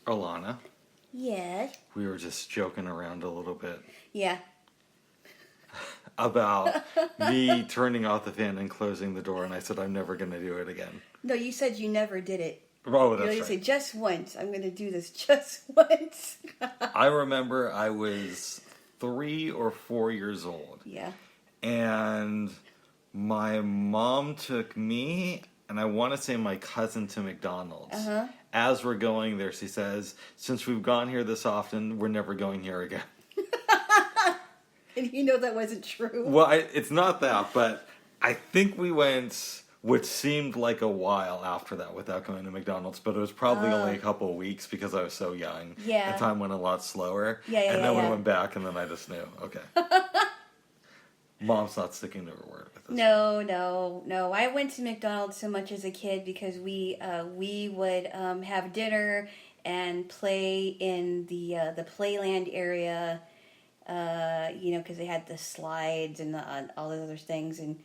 Alana, Yes. we were just joking around a little bit Yeah. about me turning off the fan and closing the door, and I said I'm never going to do it again. No, you said you never did it. Oh, You that's always right. say, just once. I'm going to do this just once. I remember I was 3 or 4 years old, Yeah. and my mom took me, and I want to say my cousin, to McDonald's. Uh-huh. As we're going there, she says, since we've gone here this often, we're never going here again. And you know that wasn't true. Well, it's not that, but I think we went, which seemed like a while after that without going to McDonald's, but it was probably only a couple of weeks because I was so young. Yeah. And time went a lot slower. Yeah, and then we yeah. went back, and then I just knew, okay. Mom's not sticking to her word with this. No. I went to McDonald's so much as a kid because we would have dinner and play in the Playland area, because they had the slides and all those other things, and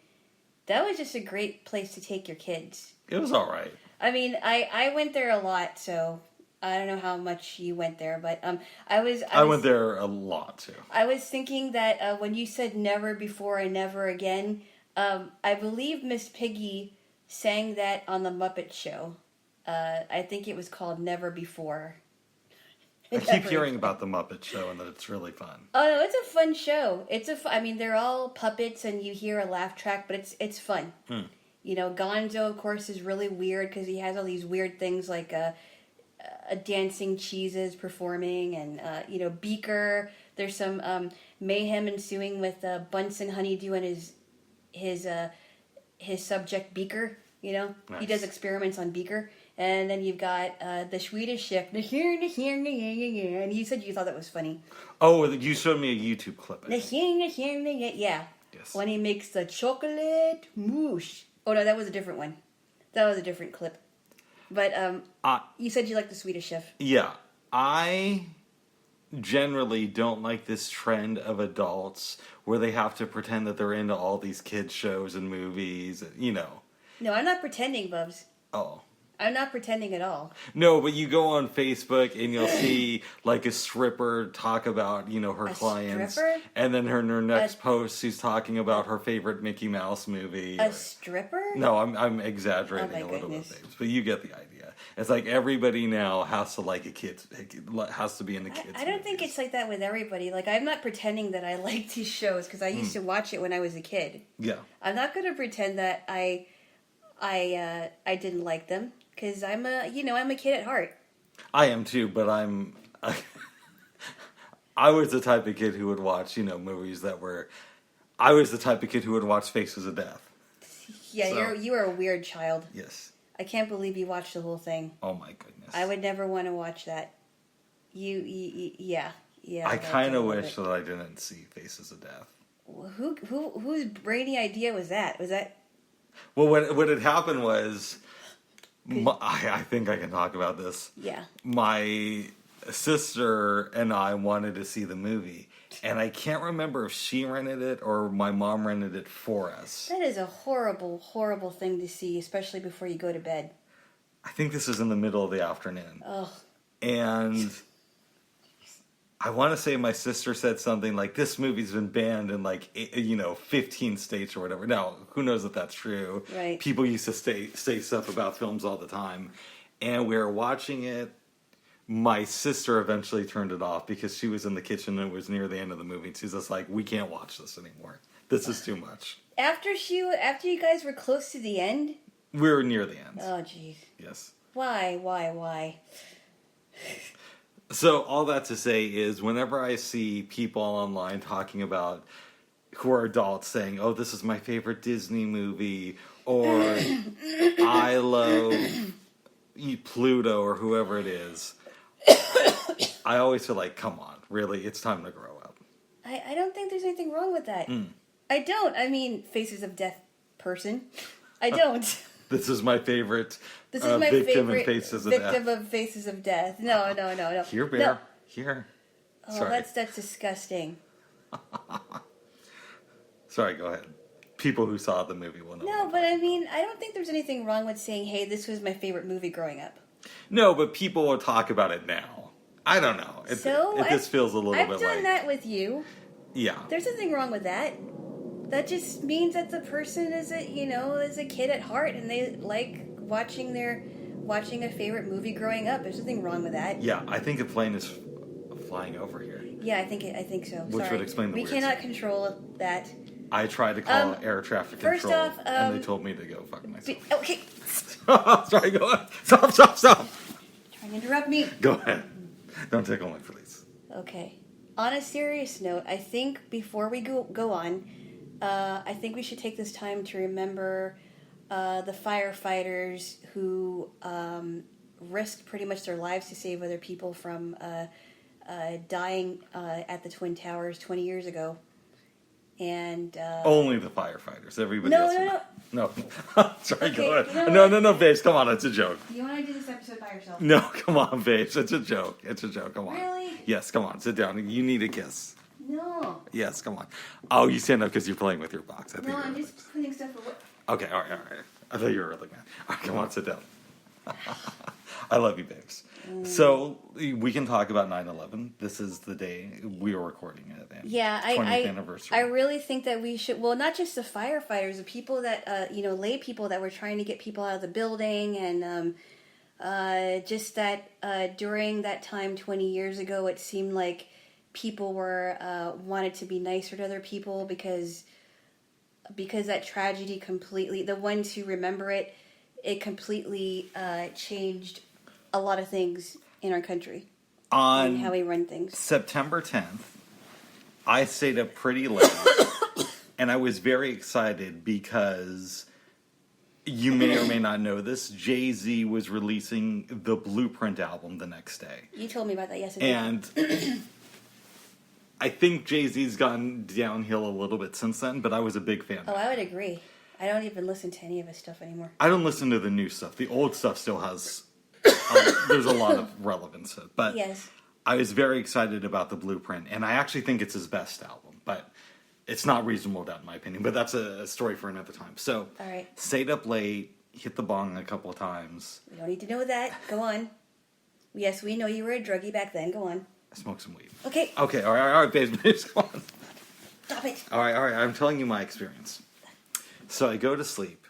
that was just a great place to take your kids. It was all right. I mean, I went there a lot, so I don't know how much you went there, but I went there a lot too. I was thinking that when you said never before and never again, I believe Miss Piggy sang that on the Muppet Show. I think it was called Never Before. I keep hearing about the Muppet Show and that it's really fun. Oh no, it's a fun show. I mean, they're all puppets and you hear a laugh track, but it's fun. Gonzo, of course, is really weird because he has all these weird things like a dancing cheeses performing, and Beaker. There's some mayhem ensuing with Bunsen Honeydew and his subject Beaker. Nice. He does experiments on Beaker. And then you've got the Swedish Chef, and you said you thought that was funny. Oh, you showed me a YouTube clip. Yeah. Yes. When he makes the chocolate mousse. Oh no, that was a different one. That was a different clip. But you said you liked the Swedish Chef. Yeah, I generally don't like this trend of adults where they have to pretend that they're into all these kids shows and movies. No, I'm not pretending, Bubs. Oh. I'm not pretending at all. No, but you go on Facebook and you'll see like a stripper talk about, her clients. Stripper? And then her next post, she's talking about her favorite Mickey Mouse movie. A stripper? No, I'm exaggerating a little bit, babes, but you get the idea. It's like everybody now has to like has to be in the kids. I don't think it's like that with everybody. Like, I'm not pretending that I like these shows because I used to watch it when I was a kid. Yeah. I'm not going to pretend that I didn't like them. Because I'm a kid at heart. I am too, but I was the type of kid who would watch, movies that were... I was the type of kid who would watch Faces of Death. Yeah, so, you were a weird child. Yes. I can't believe you watched the whole thing. Oh my goodness. I would never want to watch that. Yeah. I kind of wish that I didn't see Faces of Death. Whose brainy idea was that? Was that... Well, what had happened was... I think I can talk about this. Yeah. My sister and I wanted to see the movie, and I can't remember if she rented it or my mom rented it for us. That is a horrible, horrible thing to see, especially before you go to bed. I think this was in the middle of the afternoon. Ugh. And I want to say my sister said something like, this movie's been banned in 15 states or whatever. Now, who knows if that's true? Right. People used to say stuff about films all the time. And we were watching it. My sister eventually turned it off because she was in the kitchen and it was near the end of the movie. She's just like, we can't watch this anymore. This is too much. After you guys were close to the end? We were near the end. Oh, jeez. Yes. Why? So all that to say is whenever I see people online talking about who are adults saying, oh, this is my favorite Disney movie, or I love Pluto, or whoever it is, I always feel like, come on, really, it's time to grow up. I don't think there's anything wrong with that. I don't. I mean, Faces of Death person. I don't. This is my favorite victim of Faces of Death. Victim of Faces of Death. No. Here, Bear. No. Here. Oh, Sorry. that's disgusting. Sorry, go ahead. People who saw the movie will know. No, but I mean, I don't think there's anything wrong with saying, hey, this was my favorite movie growing up. No, but people will talk about it now. I don't know. It just feels a little bit like... I've done that with you. Yeah. There's nothing wrong with that. That just means that the person is a kid at heart, and they like watching a favorite movie growing up. There's nothing wrong with that. Yeah, I think a plane is flying over here. Yeah, I think so. Which would explain the We weird cannot stuff. control that. I tried to call air traffic first control, off, and they told me to go fuck myself. Okay. Sorry, go on. Stop. Trying to interrupt me. Go ahead. Don't tickle my please. Okay. On a serious note, I think before we go on, I think we should take this time to remember the firefighters who risked pretty much their lives to save other people from dying at the Twin Towers 20 years ago. And only the firefighters. Everybody no, else. No. Sorry, Okay, go ahead. you know No, babes. Come on, it's a joke. you want to do this episode by yourself? No, come on, babes. It's a joke. Come on. Really? Yes, come on. Sit down. You need a kiss. No. Yes, come on. Oh, you stand up because you're playing with your box. I think No, you're I'm really- just putting stuff away. Okay, all right. I thought you were really good. All right, come on, sit down. I love you, babes. So we can talk about 9/11. This is the day we are recording it. Yeah, 20th anniversary. I really think that we should. Well, not just the firefighters, the people that lay people that were trying to get people out of the building, and just that during that time 20 years ago, it seemed like people were wanted to be nicer to other people because that tragedy completely. The ones who remember it completely changed a lot of things in our country and how we run things. September 10th, I stayed up pretty late, and I was very excited because you may or may not know this. Jay-Z was releasing the Blueprint album the next day. You told me about that yesterday. And I think Jay-Z's gone downhill a little bit since then, but I was a big fan. Oh, I would agree. I don't even listen to any of his stuff anymore. I don't listen to the new stuff. The old stuff still has... there's a lot of relevance to it. But Yes. I was very excited about the Blueprint, and I actually think it's his best album. But it's not reasonable doubt, in my opinion. But that's a story for another time. So, All right. stayed up late, hit the bong a couple of times. We don't need to know that. Go on. Yes, we know you were a druggie back then. Go on. I smoked some weed. Okay. Okay, all right, babes, come on. Stop it. All right, I'm telling you my experience. So I go to sleep,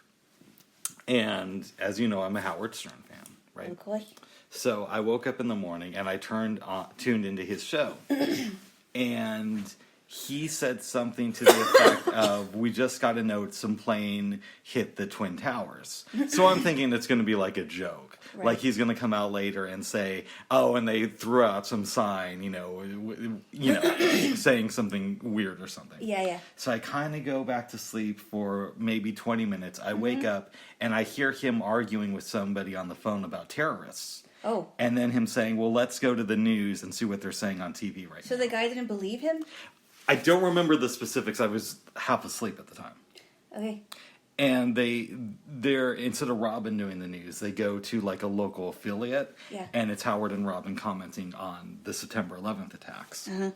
and as you know, I'm a Howard Stern fan, right? Of course. So I woke up in the morning, and I tuned into his show, and he said something to the effect of, "We just got a note some plane hit the Twin Towers." So I'm thinking it's going to be like a joke. Right. Like he's going to come out later and say, "Oh, and they threw out some sign, saying something weird or something." Yeah. So I kind of go back to sleep for maybe 20 minutes. I wake up and I hear him arguing with somebody on the phone about terrorists. Oh. And then him saying, "Well, let's go to the news and see what they're saying on TV right now." So the guy didn't believe him? I don't remember the specifics. I was half asleep at the time. Okay. And they're instead of Robin doing the news, they go to like a local affiliate, Yeah. and it's Howard and Robin commenting on the September 11th attacks. Uh-huh.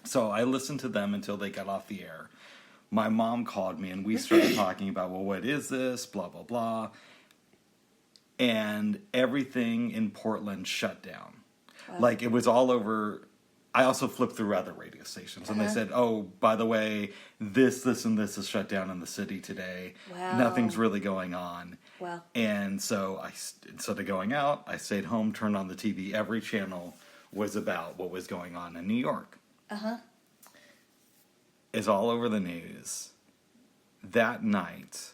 So I listened to them until they got off the air. My mom called me, and we started talking about, well, what is this? Blah, blah, blah. And everything in Portland shut down. Wow. Like, it was all over. I also flipped through other radio stations, and they said, "Oh, by the way, this, and this is shut down in the city today. Wow. Nothing's really going on." Wow. And so instead of going out, I stayed home, turned on the TV. Every channel was about what was going on in New York. Uh-huh. It's all over the news. That night,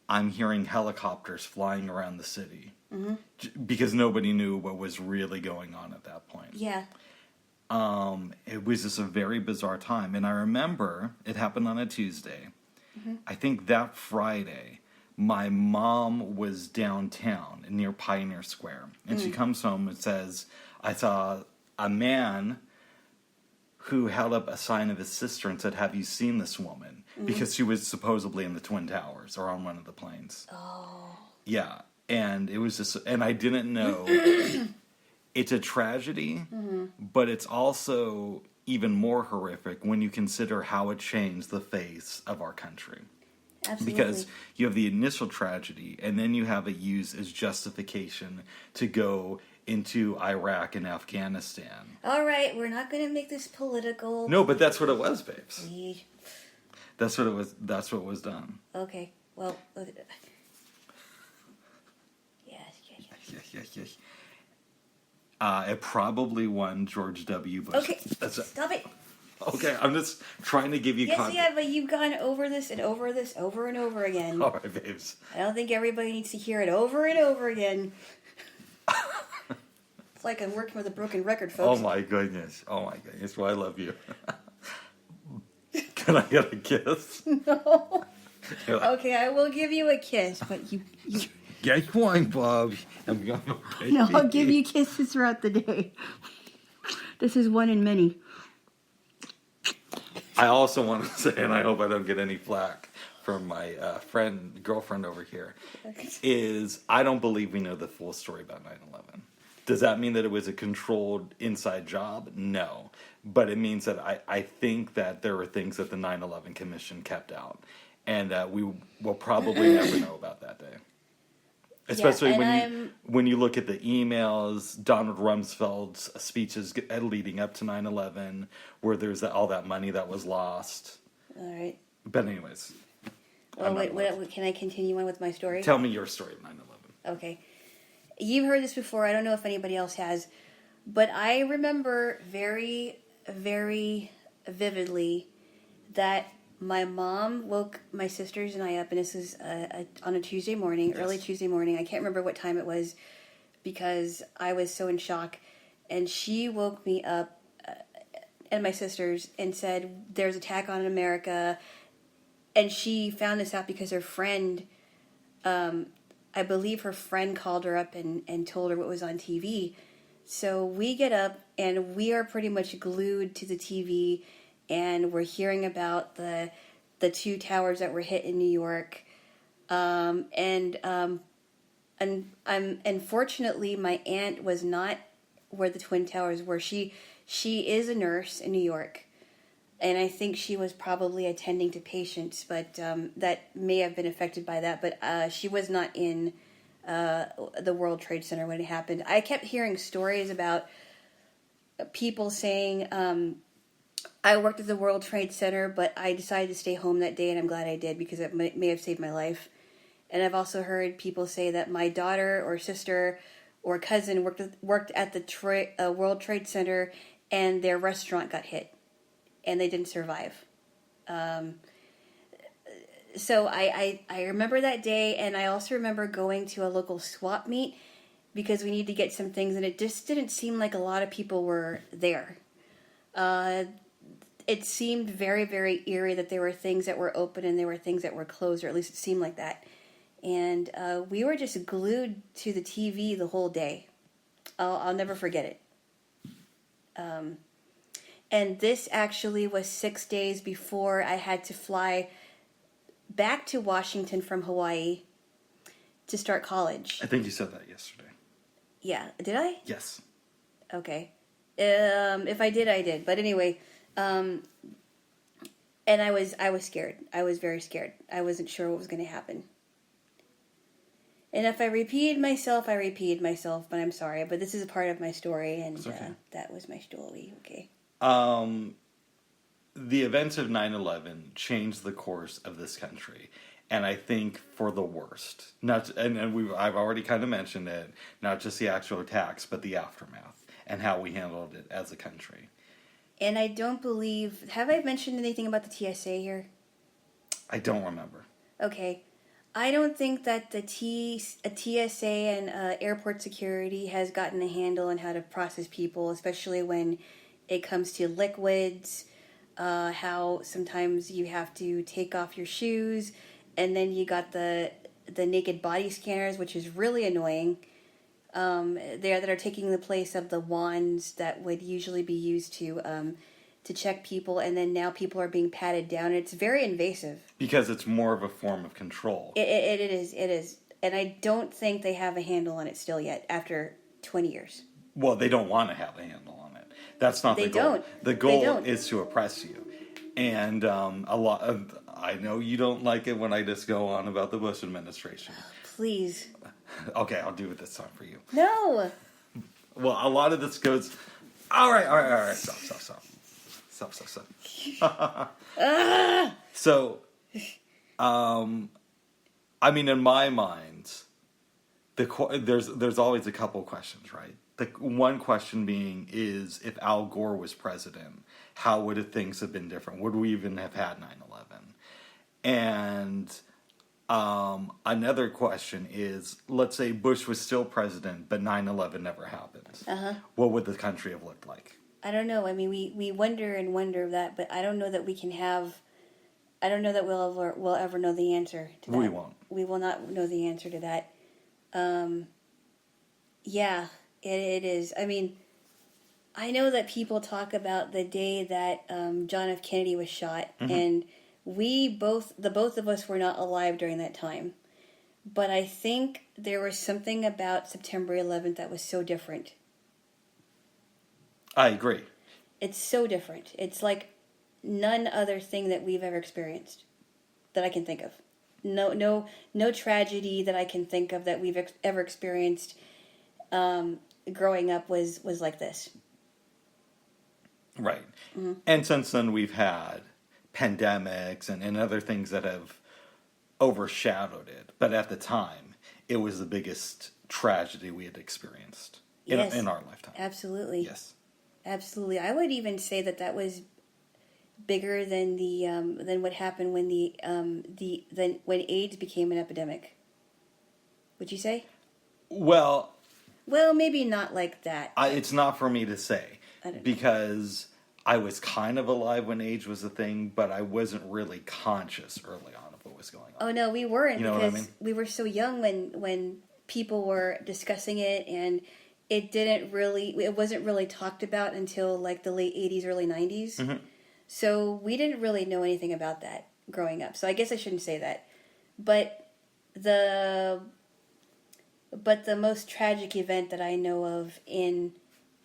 I'm hearing helicopters flying around the city because nobody knew what was really going on at that point. Yeah. It was just a very bizarre time. And I remember it happened on a Tuesday. I think that Friday, my mom was downtown near Pioneer Square. And she comes home and says, "I saw a man who held up a sign of his sister and said, 'Have you seen this woman?'" Because she was supposedly in the Twin Towers or on one of the planes. Oh. Yeah. And it was just, and I didn't know. It's a tragedy, but it's also even more horrific when you consider how it changed the face of our country. Absolutely. Because you have the initial tragedy, and then you have it used as justification to go into Iraq and Afghanistan. All right, we're not going to make this political. No, but that's what it was, babes. Please. That's what it was. That's what was done. Okay, well. Yes. It probably won George W. Bush. Okay, stop it. Okay, I'm just trying to give you Yes, context. yeah, but you've gone over this and over this over and over again. All right, babes. I don't think everybody needs to hear it over and over again. It's like I'm working with a broken record, folks. Oh my goodness. Well, I love you. Can I get a kiss? No. Okay, I will give you a kiss, but you Get one, Bob. No, I'll give you kisses throughout the day. This is one in many. I also want to say, and I hope I don't get any flack from my girlfriend over here, is I don't believe we know the full story about 9/11. Does that mean that it was a controlled inside job? No. But it means that I think that there were things that the 9/11 Commission kept out. And that we will probably never know about that day. Especially when you look at the emails, Donald Rumsfeld's speeches leading up to 9/11, where there's all that money that was lost. All right. But anyways. Oh, wait, can I continue on with my story? Tell me your story of 9/11. Okay. You've heard this before. I don't know if anybody else has. But I remember very, very vividly that my mom woke my sisters and I up, and this was on a Tuesday morning, early Tuesday morning. I can't remember what time it was because I was so in shock. And she woke me up and my sisters and said, there's an attack on America. And she found this out because her friend, I believe her friend called her up and told her what was on TV. So we get up and we are pretty much glued to the TV, and we're hearing about the two towers that were hit in New York. And unfortunately, my aunt was not where the Twin Towers were. She is a nurse in New York, and I think she was probably attending to patients, but that may have been affected by that. But she was not in the World Trade Center when it happened. I kept hearing stories about people saying, I worked at the World Trade Center, but I decided to stay home that day, and I'm glad I did because it may have saved my life. And I've also heard people say that my daughter or sister or cousin worked at the World Trade Center, and their restaurant got hit, and they didn't survive. So I remember that day, and I also remember going to a local swap meet because we needed to get some things, and it just didn't seem like a lot of people were there. It seemed very, very eerie that there were things that were open and there were things that were closed, or at least it seemed like that. And we were just glued to the TV the whole day. I'll never forget it. And this actually was 6 days before I had to fly back to Washington from Hawaii to start college. I think you said that yesterday. Yeah. Did I? Yes. Okay. If I did, I did. But anyway, and I was scared. I was very scared. I wasn't sure what was going to happen. And if I repeated myself, but I'm sorry. But this is a part of my story, and okay. That was my story. Okay. The events of 9/11 changed the course of this country, and I think for the worst. I've already kind of mentioned it, not just the actual attacks, but the aftermath and how we handled it as a country. And I don't believe... Have I mentioned anything about the TSA here? I don't remember. Okay. I don't think that the TSA and airport security has gotten a handle on how to process people, especially when it comes to liquids, how sometimes you have to take off your shoes, and then you got the naked body scanners, which is really annoying. That are taking the place of the wands that would usually be used to check people, and then now people are being patted down. It's very invasive. Because it's more of a form of control. It is. And I don't think they have a handle on it still yet, after 20 years. Well, they don't want to have a handle on it. That's not the goal. The goal is to oppress you. And I know you don't like it when I just go on about the Bush administration. Please. Okay, I'll do it this time for you. No. Well, a lot of this goes. All right. Stop. So, I mean, in my mind, there's always a couple questions, right? The one question being is, if Al Gore was president, how would things have been different? Would we even have had 9/11? And another question is, let's say Bush was still president, but 9/11 never happened. What would the country have looked like? I don't know. I mean, we wonder and wonder that, but I don't know that we can have. I don't know that we'll ever know the answer to that. We won't. We will not know the answer to that. Yeah, it is. I mean, I know that people talk about the day that John F. Kennedy was shot, and the both of us were not alive during that time. But I think there was something about September 11th that was so different. I agree. It's so different. It's like none other thing that we've ever experienced that I can think of. No tragedy that I can think of that we've ever experienced growing up was like this. Right. And since then we've had pandemics and other things that have overshadowed it. But at the time, it was the biggest tragedy we had experienced in our lifetime. Absolutely. Yes. Absolutely. I would even say that was bigger than than what happened when when AIDS became an epidemic. Would you say? Well, maybe not like that. It's not for me to say. I don't know. Because I was kind of alive when AIDS was a thing, but I wasn't really conscious early on of what was going on. Oh no, we weren't, you know because what I mean? we were so young when people were discussing it, and it wasn't really talked about until like the late 80s, early 90s. So we didn't really know anything about that growing up. So I guess I shouldn't say that. But the most tragic event that I know of in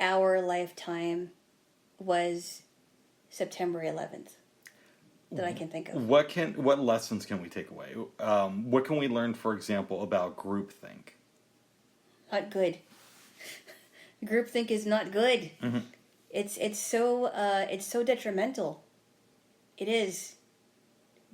our lifetime was September 11th that I can think of. What lessons can we take away? What can we learn, for example, about groupthink? Not good. Groupthink is not good. It's so detrimental. It is.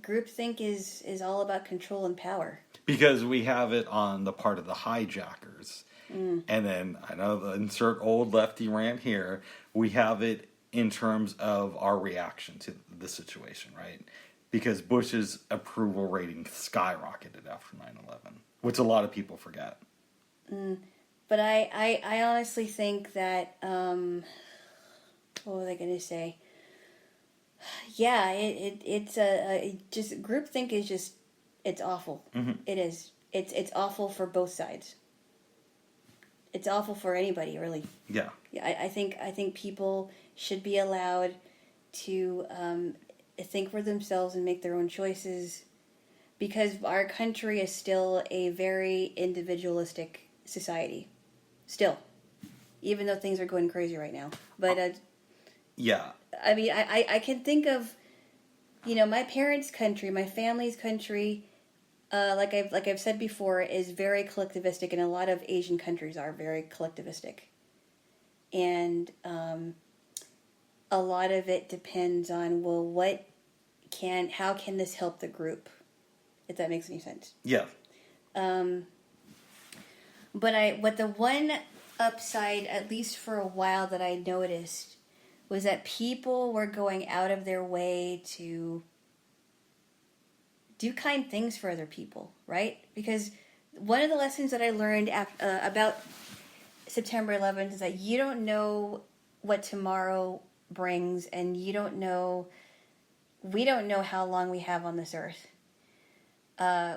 Groupthink is all about control and power. Because we have it on the part of the hijackers. And then, I know the insert old lefty rant here, we have it in terms of our reaction to the situation, right? Because Bush's approval rating skyrocketed after 9/11, which a lot of people forget. But I honestly think that, what was I going to say? Yeah, it's just groupthink is just, it's awful. It is. It's awful for both sides. It's awful for anybody, really. Yeah. Yeah, I think people should be allowed to think for themselves and make their own choices, because our country is still a very individualistic society. Still. Even though things are going crazy right now. But, yeah. I mean, I can think of, my parents' country, my family's country, like I've said before, is very collectivistic, and a lot of Asian countries are very collectivistic. And a lot of it depends on, well, how can this help the group? If that makes any sense. Yeah. But the one upside, at least for a while, that I noticed was that people were going out of their way to do kind things for other people, right? Because one of the lessons that I learned about September 11th is that you don't know what tomorrow brings, and we don't know how long we have on this earth.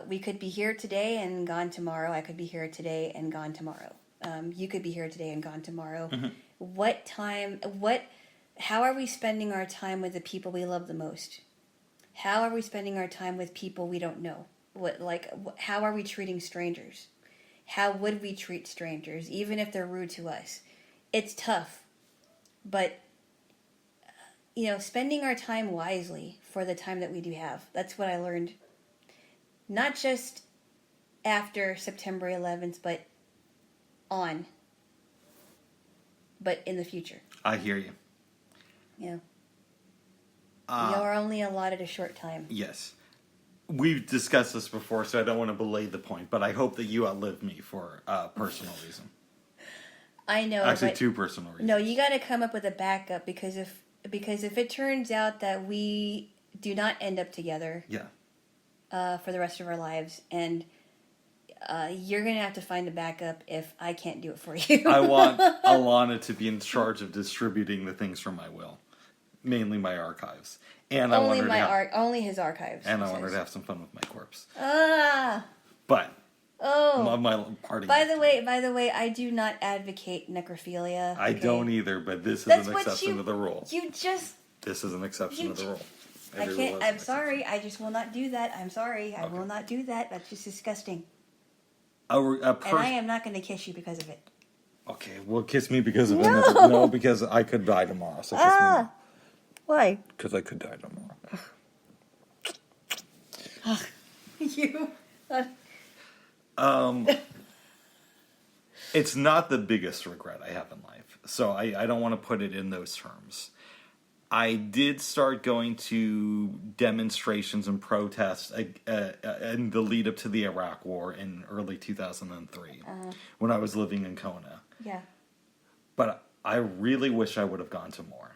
We could be here today and gone tomorrow. I could be here today and gone tomorrow. You could be here today and gone tomorrow. How are we spending our time with the people we love the most? How are we spending our time with people we don't know? How are we treating strangers? How would we treat strangers, even if they're rude to us? It's tough, but spending our time wisely for the time that we do have. That's what I learned. Not just after September 11th, but in the future. I hear you. Yeah. You are only allotted a short time. Yes. We've discussed this before, so I don't want to belay the point, but I hope that you outlive me for a personal reason. I know. Actually, two personal reasons. No, you got to come up with a backup because if it turns out that we do not end up together, for the rest of our lives, and you're gonna have to find a backup if I can't do it for you. I want Alana to be in charge of distributing the things from my will, mainly my archives, and only his archives. And I want her to have some fun with my corpse. But. My party. By the way, I do not advocate necrophilia. I don't either, but this is an exception to the rule. This is an exception to the rule. I can't. I'm sorry. I just will not do that. I'm sorry. I will not do that. That's just disgusting. And I am not going to kiss you because of it. Okay, well, kiss me because of it. No, because I could die tomorrow. So kiss me. Why? Because I could die tomorrow. You. It's not the biggest regret I have in life, so I don't want to put it in those terms. I did start going to demonstrations and protests in the lead up to the Iraq War in early 2003 when I was living in Kona. Yeah. But I really wish I would have gone to more.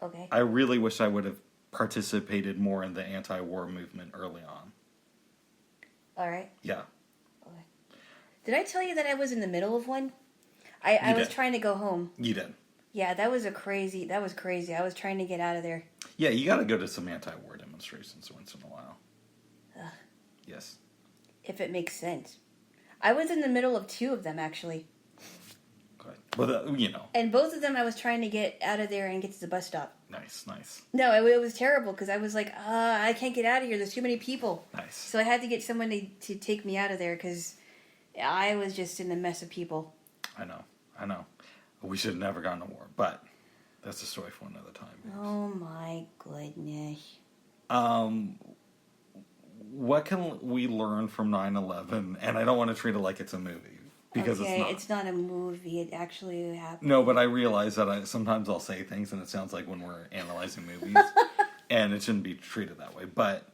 Okay. I really wish I would have participated more in the anti-war movement early on. All right. Yeah. Okay. Did I tell you that I was in the middle of one? I was trying to go home. You did. Yeah, that was crazy. I was trying to get out of there. Yeah, you got to go to some anti-war demonstrations once in a while. Yes. If it makes sense. I was in the middle of 2 of them, actually. Good. But, And both of them I was trying to get out of there and get to the bus stop. Nice. No, it was terrible because I was like, I can't get out of here. There's too many people. Nice. So I had to get someone to take me out of there because I was just in a mess of people. I know. We should have never gone to war, but that's a story for another time. Oh my goodness. What can we learn from 9/11? And I don't want to treat it like it's a movie because it's not a movie. It actually happened. No, but I realize that sometimes I'll say things and it sounds like when we're analyzing movies, and it shouldn't be treated that way. But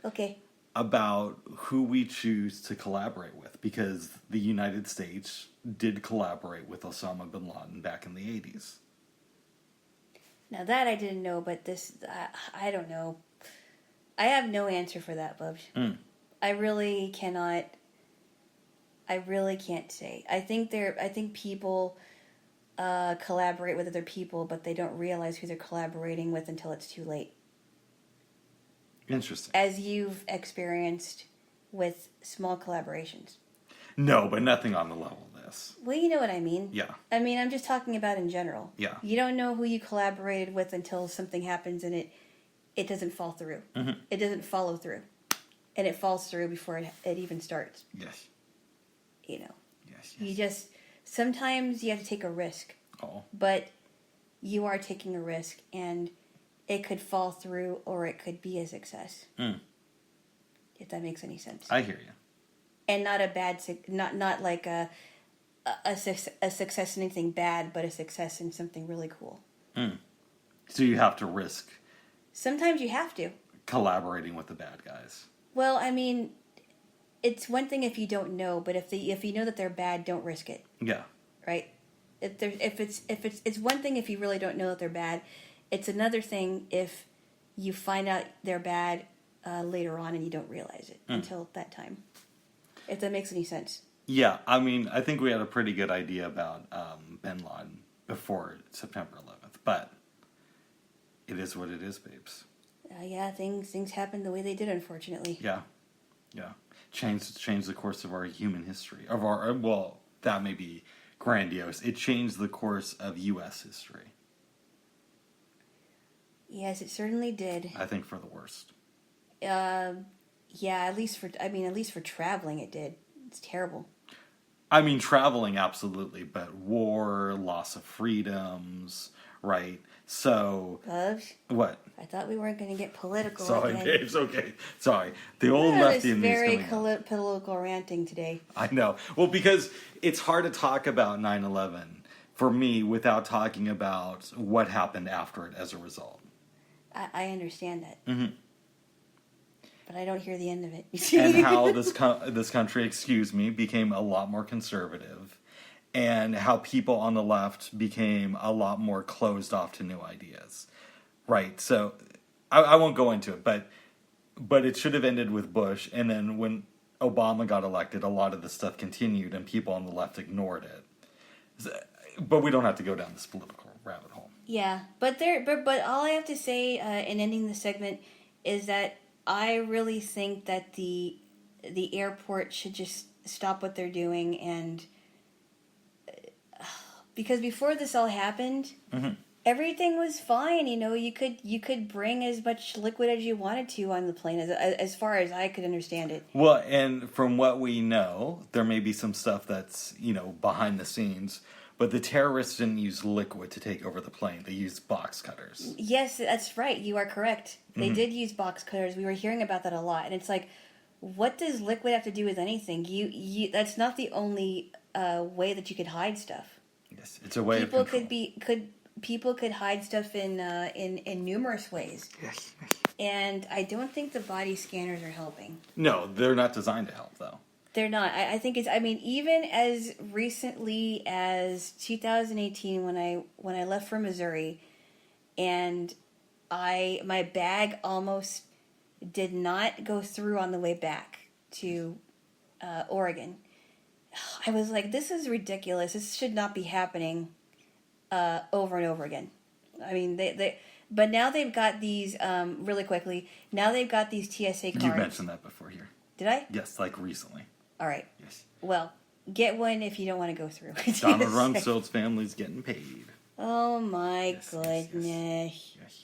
about who we choose to collaborate with, because the United States did collaborate with Osama bin Laden back in the 80s. Now that I didn't know, but this, I don't know. I have no answer for that, Bubs. I really cannot. I really can't say. I think people collaborate with other people, but they don't realize who they're collaborating with until it's too late. Interesting. As you've experienced with small collaborations. No, but nothing on the level of this. Well, you know what I mean. Yeah. I mean, I'm just talking about in general. Yeah. You don't know who you collaborated with until something happens and it doesn't fall through. Mm-hmm. It doesn't follow through. And it falls through before it even starts. Yes. Yes. You just, sometimes you have to take a risk. Oh. But you are taking a risk and it could fall through or it could be a success. If that makes any sense. I hear you. And not a bad, not like a success in anything bad, but a success in something really cool. So you have to risk. Sometimes you have to. Collaborating with the bad guys. Well, I mean, it's one thing if you don't know, but if you know that they're bad, don't risk it. Yeah. Right. It's one thing if you really don't know that they're bad. It's another thing if you find out they're bad later on and you don't realize it until that time. If that makes any sense. Yeah, I mean, I think we had a pretty good idea about bin Laden before September 11th, but it is what it is, babes. Yeah, things happen the way they did, unfortunately. Yeah. Changed the course of our human history. That may be grandiose. It changed the course of U.S. history. Yes, it certainly did. I think for the worst. Yeah, at least for traveling it did. It's terrible. I mean, traveling, absolutely, but war, loss of freedoms, right? So Bubs, what? I thought we weren't going to get political Sorry, again. babes. Okay, sorry. The old Oh, lefty this in me is very coming out. political ranting today. I know. Well, because it's hard to talk about 9/11 for me without talking about what happened after it as a result. I understand that. Mm-hmm. But I don't hear the end of it. And how this country, excuse me, became a lot more conservative, and how people on the left became a lot more closed off to new ideas. Right. So I won't go into it, but it should have ended with Bush, and then when Obama got elected, a lot of this stuff continued, and people on the left ignored it. But we don't have to go down this political rabbit hole. Yeah, but all I have to say in ending the segment is that I really think that the airport should just stop what they're doing, and because before this all happened, everything was fine. You know, you could bring as much liquid as you wanted to on the plane, as far as I could understand it. Well, and from what we know, there may be some stuff that's, behind the scenes, but the terrorists didn't use liquid to take over the plane. They used box cutters. Yes, that's right. You are correct. They did use box cutters. We were hearing about that a lot, and it's like, what does liquid have to do with anything? You that's not the only way that you could hide stuff. Yes, it's a way People of control. people could hide stuff in numerous ways. Yes. And I don't think the body scanners are helping. No, they're not designed to help, though. They're not. I think it's. I mean, even as recently as 2018, when I left for Missouri, and my bag almost did not go through on the way back to Oregon. I was like, this is ridiculous. This should not be happening over and over again. I mean, but now they've got these, really quickly, now they've got these TSA cards. You mentioned that before here. Did I? Yes, like recently. All right. Yes. Well, get one if you don't want to go through. Donald Rumsfeld's family's getting paid. Oh my goodness. Yes.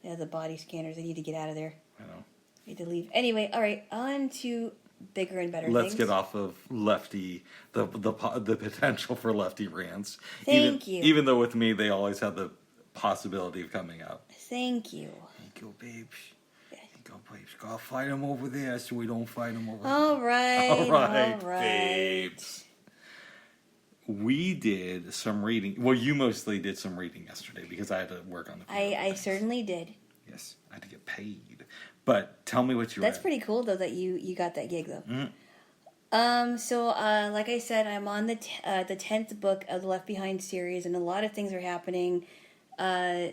Yeah, the body scanners, they need to get out of there. I know. Need to leave. Anyway, all right, on to bigger and better Let's things. get off of lefty, the potential for lefty rants. Thank you. Even though with me, they always have the possibility of coming up. Thank you. Thank you, babes. Thank you, babes. Gotta fight them over there so we don't fight them over All here. right. All right, all right. babes. We did some reading. Well, you mostly did some reading yesterday because I had to work on the I certainly did. Yes, I had to get paid. But tell me what you That's read. pretty cool, though, that you got that gig, though. Mm-hmm. So, like I said, I'm on the 10th book of the Left Behind series, and a lot of things are happening. Some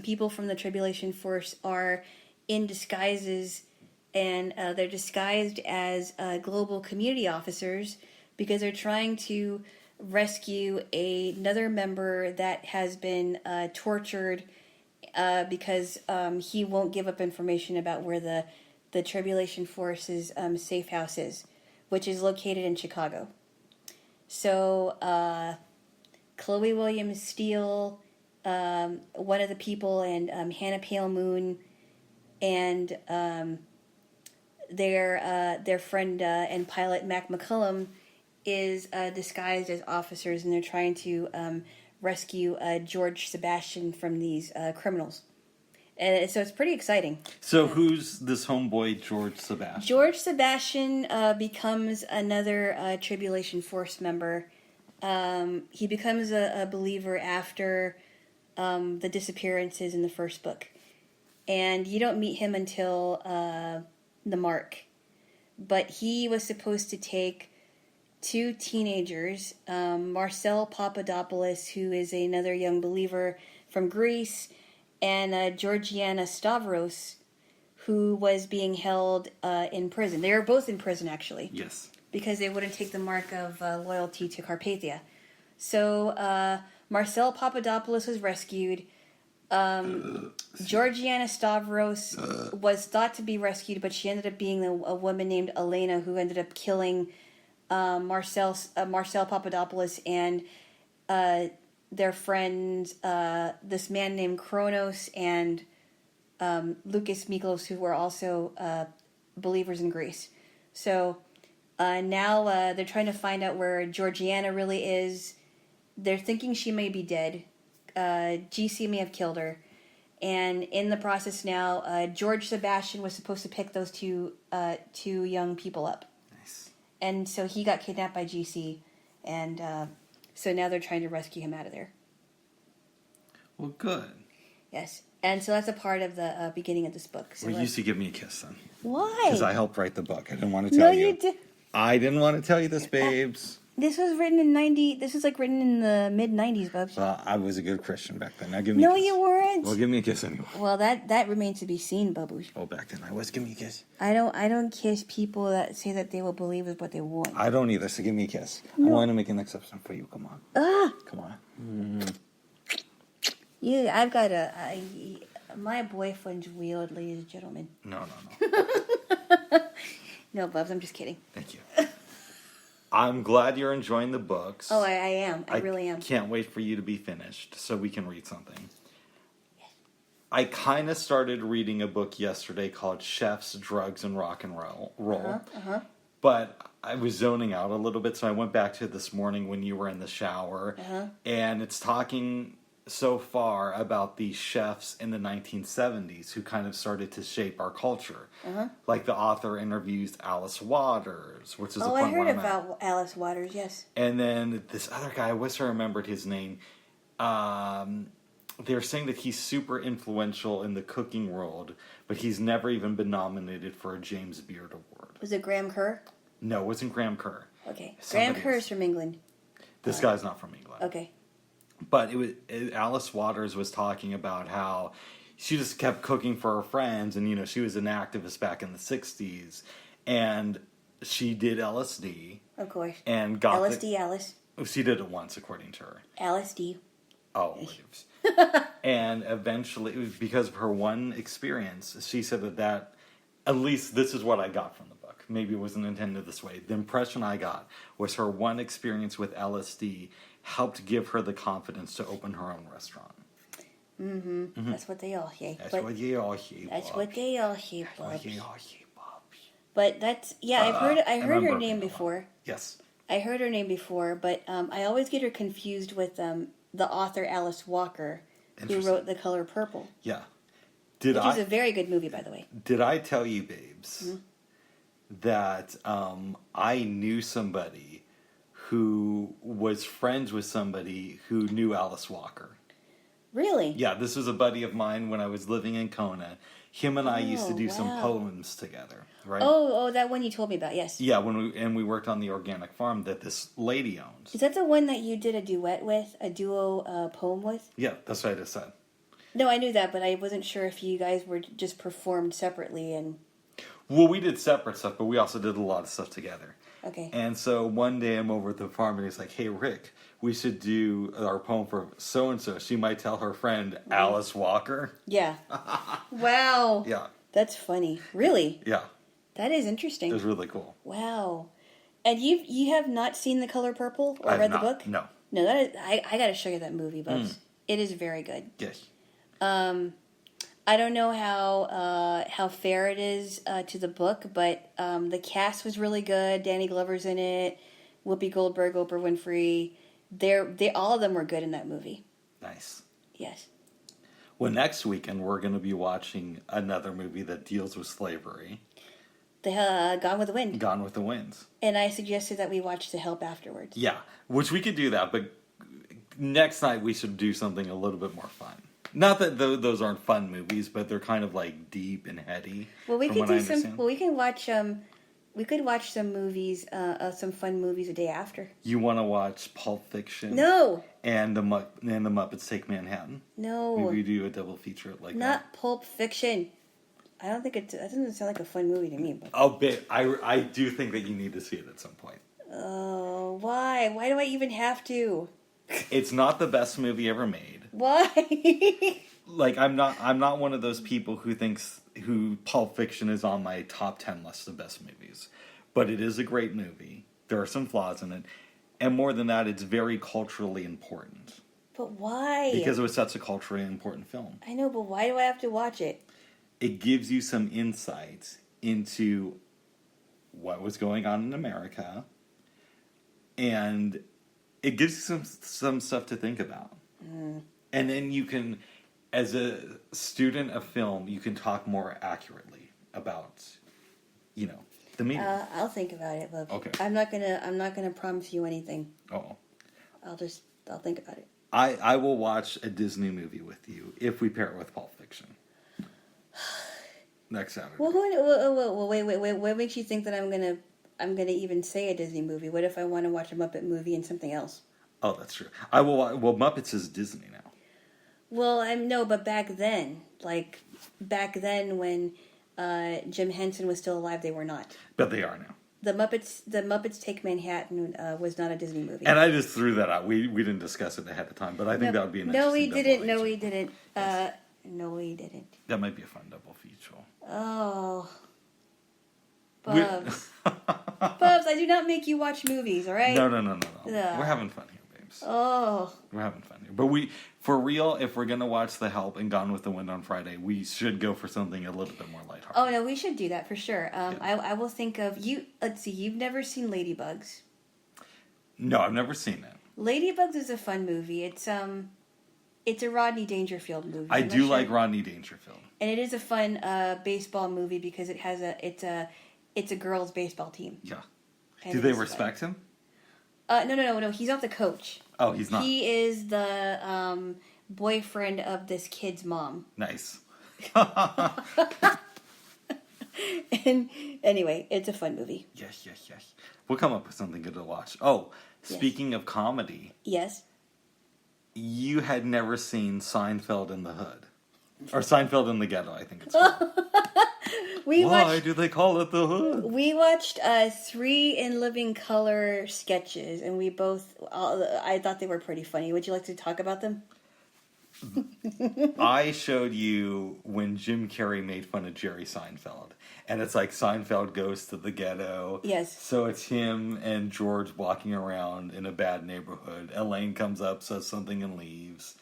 people from the Tribulation Force are in disguises, and they're disguised as global community officers because they're trying to rescue another member that has been tortured because he won't give up information about where the Tribulation Force's safe house is, which is located in Chicago. So Chloe Williams Steele, one of the people, and Hannah Pale Moon, and their friend and pilot Mac McCullum is disguised as officers, and they're trying to rescue George Sebastian from these criminals. And so it's pretty exciting. So who's this homeboy, George Sebastian? George Sebastian becomes another Tribulation Force member. He becomes a believer after the disappearances in the first book. And you don't meet him until the Mark. But he was supposed to take two teenagers, Marcel Papadopoulos, who is another young believer from Greece, and Georgiana Stavros, who was being held in prison. They were both in prison, actually. Yes. Because they wouldn't take the mark of loyalty to Carpathia. So Marcel Papadopoulos was rescued. Georgiana Stavros was thought to be rescued, but she ended up being a woman named Elena, who ended up killing Marcel Papadopoulos and their friends, this man named Kronos and Lucas Miklos, who were also believers in Greece. So now they're trying to find out where Georgiana really is. They're thinking she may be dead. GC may have killed her. And in the process now, George Sebastian was supposed to pick those two young people up. Nice. And so he got kidnapped by GC. And so now they're trying to rescue him out of there. Well, good. Yes. And so that's a part of the beginning of this book. So Well, you used to give me a kiss then. Why? Because I helped write the book. I didn't want to tell you. No, you did. I didn't want to tell you this, babes. This was written in 90... This was, like, written in the mid-90s, Bubs. Well, I was a good Christian back then. Now give me a No, kiss. you weren't. Well, give me a kiss anyway. Well, that remains to be seen, Bubbles. Oh, back then I was. Give me a kiss. I don't kiss people that say that they will believe is what they want. I don't either, so give me a kiss. No. I want to make an exception for you. Come on. Ah! Come on. I've got my boyfriend's weird, ladies and gentlemen. No. No, Bubs, I'm just kidding. Thank you. I'm glad you're enjoying the books. Oh, I am. I really am. Can't wait for you to be finished so we can read something. I kind of started reading a book yesterday called Chefs, Drugs, and Rock and Roll. But I was zoning out a little bit, so I went back to it this morning when you were in the shower. And it's talking so far about the chefs in the 1970s who kind of started to shape our culture. Like the author interviews Alice Waters, which is the point I heard where I'm about at. Alice Waters, yes. And then this other guy, I wish I remembered his name. They're saying that he's super influential in the cooking world, but he's never even been nominated for a James Beard Award. Was it Graham Kerr? No, it wasn't Graham Kerr. Okay. Somebody Graham Kerr else. is from England. This guy's not from England. Okay. But Alice Waters was talking about how she just kept cooking for her friends, and she was an activist back in the 60s, and she did LSD. Of course. And got LSD, Alice. She did it once, according to her. LSD. Oh, and eventually, it was because of her one experience, she said that at least this is what I got from the book. Maybe it wasn't intended this way. The impression I got was her one experience with LSD helped give her the confidence to open her own restaurant. That's what they all say. That's what they all say. That's what they all say, Bubs. They all say, Bobs. But that's I heard her name before. Yes. I heard her name before, but I always get her confused with the author Alice Walker, who wrote The Color Purple. Yeah. Which is a very good movie, by the way. Did I tell you, babes, that I knew somebody who was friends with somebody who knew Alice Walker? Really? Yeah, this was a buddy of mine when I was living in Kona. Him and I used to do some poems together, right? Oh, that one you told me about, yes. Yeah, we worked on the organic farm that this lady owns. Is that the one that you did a duet with, a duo poem with? Yeah, that's what I just said. No, I knew that, but I wasn't sure if you guys were just performed separately and... Well, we did separate stuff, but we also did a lot of stuff together. Okay. And so one day I'm over at the farm and he's like, hey, Rick, we should do our poem for so-and-so. She might tell her friend Alice Walker. Yeah. Wow. Yeah. That's funny. Really? Yeah. That is interesting. It was really cool. Wow. And you have not seen The Color Purple or read the book? No. No, that is, I got to show you that movie, Bubs. It is very good. Yes. I don't know how fair it is to the book, but the cast was really good. Danny Glover's in it. Whoopi Goldberg, Oprah Winfrey. They all of them were good in that movie. Nice. Yes. Well, next weekend we're going to be watching another movie that deals with slavery. The Gone with the Wind. Gone with the Wind. And I suggested that we watch The Help afterwards. Yeah, which we could do that, but next night we should do something a little bit more fun. Not that those aren't fun movies, but they're kind of like deep and heady. Well, we could do some. Well, we can watch. We could watch some movies, some fun movies a day after. You want to watch Pulp Fiction? No. And the Muppets Take Manhattan? No. Maybe we do a double feature like that. Not Pulp Fiction. I don't think that doesn't sound like a fun movie to me. But. I'll bet. I do think that you need to see it at some point. Oh, why? Why do I even have to? It's not the best movie ever made. Why? Like I'm not one of those people who Pulp Fiction is on my top 10 list of best movies. But it is a great movie. There are some flaws in it. And more than that, it's very culturally important. But why? Because it was such a culturally important film. I know, but why do I have to watch it? It gives you some insight into what was going on in America. And it gives you some stuff to think about. And then you can, as a student of film, you can talk more accurately about, the medium. I'll think about it, love. Okay. I'm not gonna promise you anything. Oh. I'll think about it. I will watch a Disney movie with you if we pair it with Pulp Fiction. Next Saturday. Well, wait. What makes you think that I'm gonna even say a Disney movie? What if I want to watch a Muppet movie and something else? Oh, that's true. I will. Well, Muppets is Disney now. Well, no, but back then when Jim Henson was still alive, they were not. But they are now. The Muppets Take Manhattan was not a Disney movie. And I just threw that out. We didn't discuss it ahead of time, but I think that would be an No, we interesting didn't. double No, we feature. didn't. Yes. No, we didn't. That might be a fun double feature. Oh, Bubs. Bubs, I do not make you watch movies, all right? No. We're Ugh. having fun here, babes. Oh. We're having fun here. But for real, if we're going to watch The Help and Gone with the Wind on Friday, we should go for something a little bit more lighthearted. Oh, no, we should do that for sure. I will think of you. Let's see, you've never seen Ladybugs. No, I've never seen it. Ladybugs is a fun movie. It's a Rodney Dangerfield movie. I I'm not do sure. like Rodney Dangerfield. And it is a fun baseball movie because it's a girls' baseball team. Yeah. And Do they it's respect him? No. He's not the coach. Oh, he's not. He is the boyfriend of this kid's mom. Nice. And anyway, it's a fun movie. Yes. We'll come up with something good to watch. Oh, speaking of comedy, Yes. you had never seen Seinfeld in the Hood. Or Seinfeld in the Ghetto, I think it's called. Why do they call it the Hood? We watched 3 in living color sketches, and I thought they were pretty funny. Would you like to talk about them? I showed you when Jim Carrey made fun of Jerry Seinfeld. And it's like Seinfeld goes to the ghetto. Yes. So it's him and George walking around in a bad neighborhood. Elaine comes up, says something, and leaves.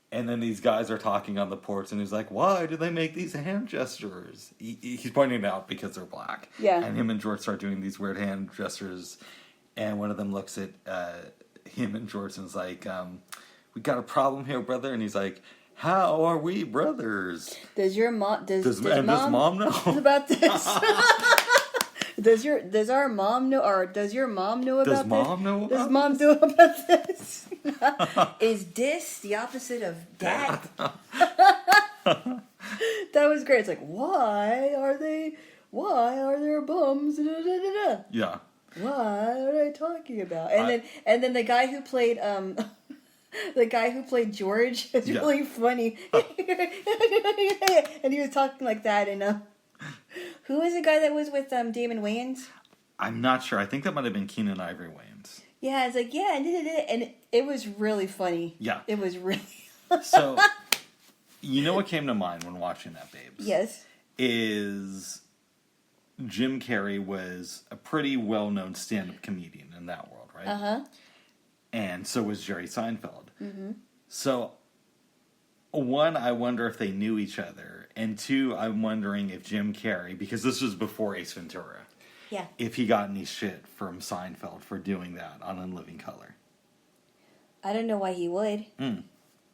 And then these guys are talking on the porch, and he's like, why do they make these hand gestures? He's pointing it out because they're black. Yeah. And him and George start doing these weird hand gestures. And one of them looks at him and George and is like, we got a problem here, brother. And he's like, how are we brothers? Does your mom does mom know about this? Does our mom know, or does your mom know about this? Does mom know about Does mom know about this? Is this the opposite of dad? That was great. It's like, why are there bums? Yeah. What are they talking about? And then the guy who played George is really funny. And he was talking like that. And who was the guy that was with Damon Wayans? I'm not sure. I think that might have been Keenan Ivory Wayans. Yeah, it's like, yeah, and it was really funny. Yeah. It was really... So, you know what came to mind when watching that, babes? Yes. Is Jim Carrey was a pretty well-known stand-up comedian in that world, right? Uh-huh. And so was Jerry Seinfeld. Mm-hmm. So, one, I wonder if they knew each other. And two, I'm wondering if Jim Carrey, because this was before Ace Ventura, Yeah. if he got any shit from Seinfeld for doing that on In Living Color. I don't know why he would. Mm.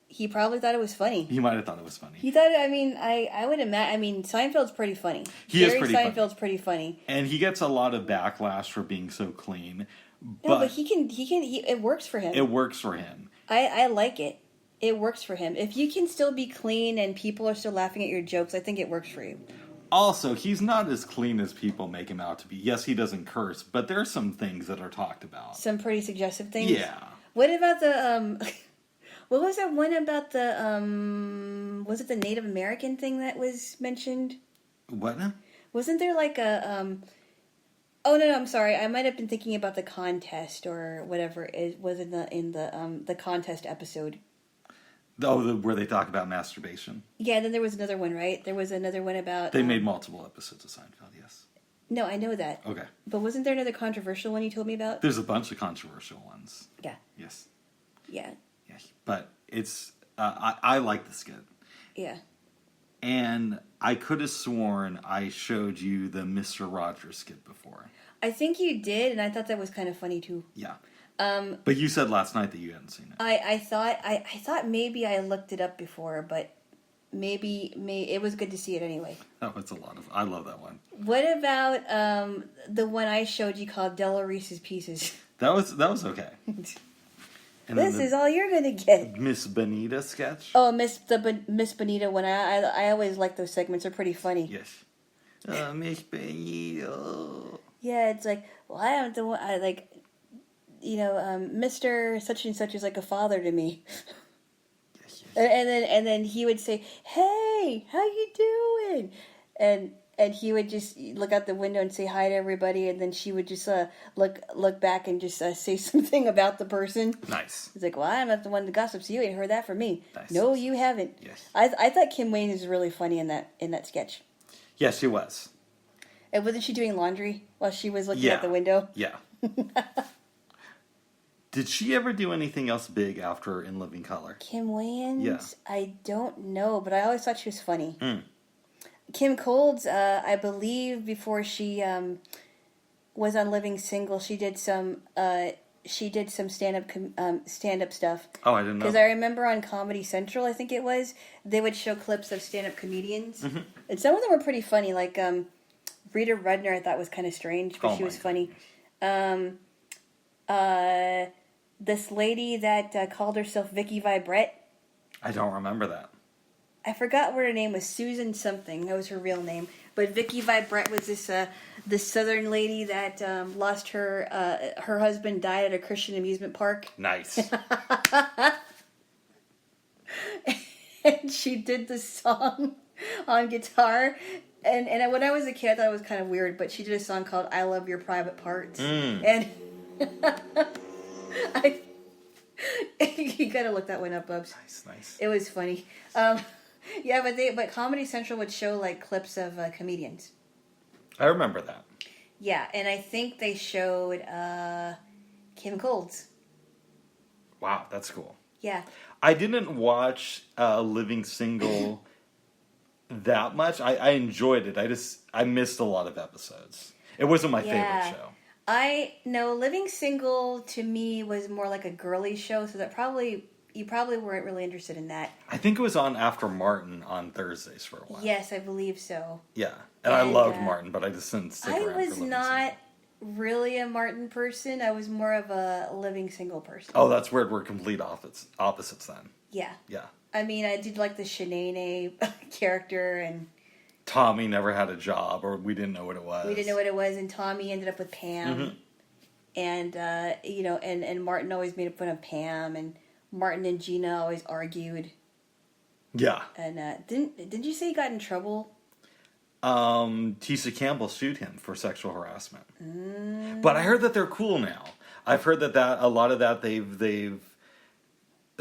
He probably thought it was funny. He might have thought it was funny. He thought, I would imagine, Seinfeld's pretty funny. Is pretty funny. Seinfeld's pretty funny. And he gets a lot of backlash for being so clean. No, but it works for him. It works for him. I like it. It works for him. If you can still be clean and people are still laughing at your jokes, I think it works for you. Also, he's not as clean as people make him out to be. Yes, he doesn't curse, but there are some things that are talked about. Some pretty suggestive things. Yeah. What about the what was that one about the was it the Native American thing that was mentioned? What? Wasn't there like a Oh no, I'm sorry. I might have been thinking about the contest or whatever it was in the contest episode. Oh, where they talk about masturbation. Yeah, then there was another one, right? There was another one about... They made multiple episodes of Seinfeld, yes. No, I know that. Okay. But wasn't there another controversial one you told me about? There's a bunch of controversial ones. Yeah. Yes. Yeah. Yeah. But it's... I like the skit. Yeah. And I could have sworn I showed you the Mr. Rogers skit before. I think you did, and I thought that was kind of funny, too. Yeah. But you said last night that you hadn't seen it. I thought maybe I looked it up before, but maybe it was good to see it anyway. That was I love that one. What about the one I showed you called Della Reese's Pieces? That was okay. And this is all you're gonna get. Miss Bonita sketch. Oh, Miss Bonita one. I always like those segments. They're pretty funny. Yes. Miss Bonita. Yeah, it's like, well, I am the one. I like, Mr. Such and Such is like a father to me. Yes. And then he would say, "Hey, how you doing?" And he would just look out the window and say hi to everybody, and then she would just look back and just say something about the person. Nice. It's like, well, I'm not the one that gossips. You ain't heard that from me. Nice. No, you haven't. Yes. I thought Kim Wayne was really funny in that sketch. Yes, she was. And wasn't she doing laundry while she was looking Yeah. out the window? Yeah. Did she ever do anything else big after In Living Color? Kim Wayans? Yeah. I don't know, but I always thought she was funny. Mm. Kim Coles, I believe before she was on Living Single, she did some stand-up stuff. Oh, I didn't know. Because I remember on Comedy Central, I think it was, they would show clips of stand-up comedians. Mm-hmm. And some of them were pretty funny, like Rita Rudner I thought was kind of strange, but she was funny. This lady that called herself Vicky Vibrette. I don't remember that. I forgot what her name was. Susan something. That was her real name. But Vicky Vibrette was this southern lady that lost her husband died at a Christian amusement park. Nice. And she did the song on guitar. And when I was a kid, I thought it was kind of weird. But she did a song called "I Love Your Private Parts," and you gotta look that one up, Bubs. Nice. It was funny. Yeah, but Comedy Central would show like clips of comedians. I remember that. Yeah, and I think they showed Kim Coles. Wow, that's cool. Yeah. I didn't watch Living Single that much. I enjoyed it. I missed a lot of episodes. It wasn't my favorite show. Living Single to me was more like a girly show, so you probably weren't really interested in that. I think it was on after Martin on Thursdays for a while. Yes, I believe so. Yeah, and I loved Martin, but I just didn't stick around. I was not really a Martin person. I was more of a Living Single person. Oh, that's weird. We're complete opposites then. Yeah. Yeah. I mean, I did like the Shanae character, and Tommy never had a job, or we didn't know what it was. We didn't know what it was, and Tommy ended up with Pam. Mm-hmm. And and Martin always made fun of Pam, and Martin and Gina always argued. Yeah. And didn't you say he got in trouble? Tisha Campbell sued him for sexual harassment. But I heard that they're cool now. I've heard that a lot of that they've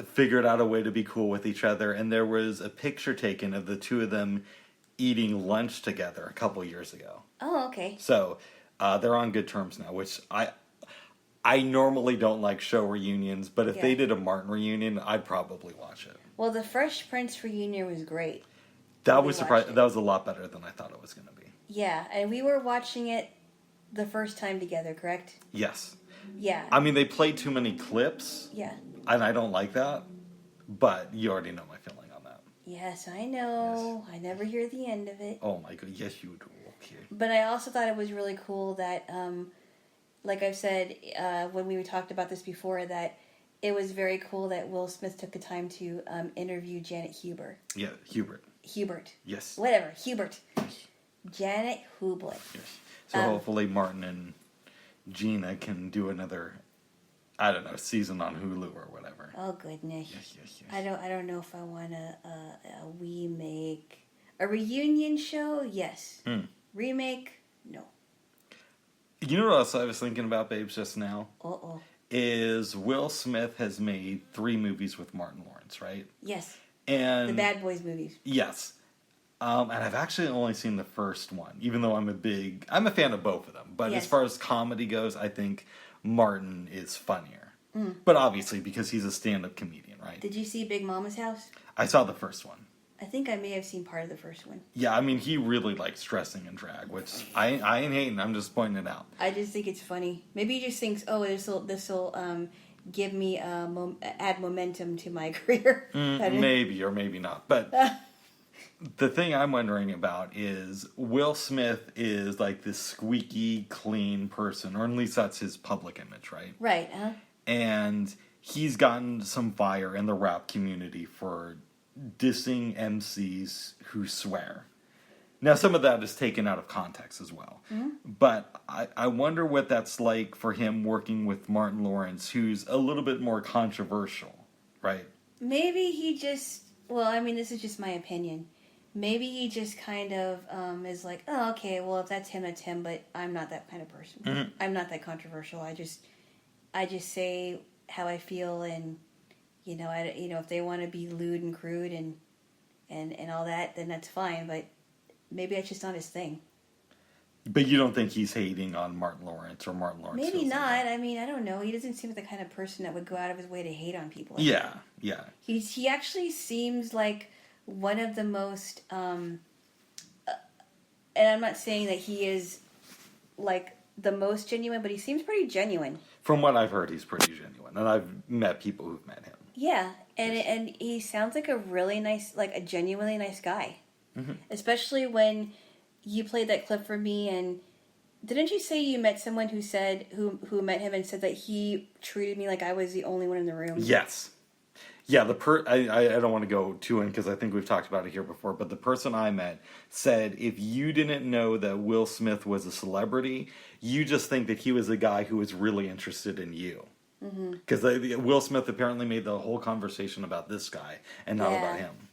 figured out a way to be cool with each other, and there was a picture taken of the two of them eating lunch together a couple years ago. Oh, okay. So they're on good terms now, which I normally don't like show reunions, but if they did a Martin reunion, I'd probably watch it. Well, the Fresh Prince reunion was great. That was surprising. That was a lot better than I thought it was going to be. Yeah, and we were watching it the first time together, correct? Yes. Yeah. I mean, they played too many clips. Yeah. And I don't like that, but you already know my feeling on that. Yes, I know. Yes. I never hear the end of it. Oh my god, yes you do. Okay. But I also thought it was really cool that, like I've said when we talked about this before, that it was very cool that Will Smith took the time to interview Janet Hubert. Yeah, Hubert. Yes. Whatever, Hubert. Yes. Janet Hubert. Yes. So hopefully Martin and Gina can do another, I don't know, season on Hulu or whatever. Oh goodness. Yes. I don't know if I want a reunion show. Yes. Remake. No. You know what else I was thinking about, babes, just now? Uh-oh. Is Will Smith has made 3 movies with Martin Lawrence, right? Yes. And the Bad Boys movies. Yes. And I've actually only seen the first one, even though I'm a fan of both of them. But as far as comedy goes, I think Martin is funnier. But obviously, because he's a stand-up comedian, right? Did you see Big Mama's House? I saw the first one. I think I may have seen part of the first one. Yeah, I mean, he really likes dressing in drag, which I ain't hating. I'm just pointing it out. I just think it's funny. Maybe he just thinks, oh, this'll give me add momentum to my career. Maybe or maybe not. But the thing I'm wondering about is Will Smith is like this squeaky clean person, or at least that's his public image, right? Right. And he's gotten some fire in the rap community for dissing MCs who swear. Now, some of that is taken out of context as well. Mm-hmm. But I wonder what that's like for him working with Martin Lawrence, who's a little bit more controversial, right? Maybe he just... Well, I mean, this is just my opinion. Maybe he just kind of is like, oh, okay, well, if that's him, but I'm not that kind of person. Mm-hmm. I'm not that controversial. I just say how I feel, and if they want to be lewd and crude and all that, then that's fine. But maybe that's just not his thing. But you don't think he's hating on Martin Lawrence, or Martin Lawrence? Maybe not. I mean, I don't know. He doesn't seem like the kind of person that would go out of his way to hate on people. Yeah. He actually seems like one of the most, and I'm not saying that he is like the most genuine, but he seems pretty genuine. From what I've heard, he's pretty genuine, and I've met people who've met him. Yeah, and he sounds like a really nice, like a genuinely nice guy. Mm-hmm. Especially when you played that clip for me, and didn't you say you met someone who said who met him and said that he treated me like I was the only one in the room? Yes. Yeah, I don't want to go too in because I think we've talked about it here before, but the person I met said if you didn't know that Will Smith was a celebrity, you just think that he was a guy who was really interested in you. Because Will Smith apparently made the whole conversation about this guy and not about him.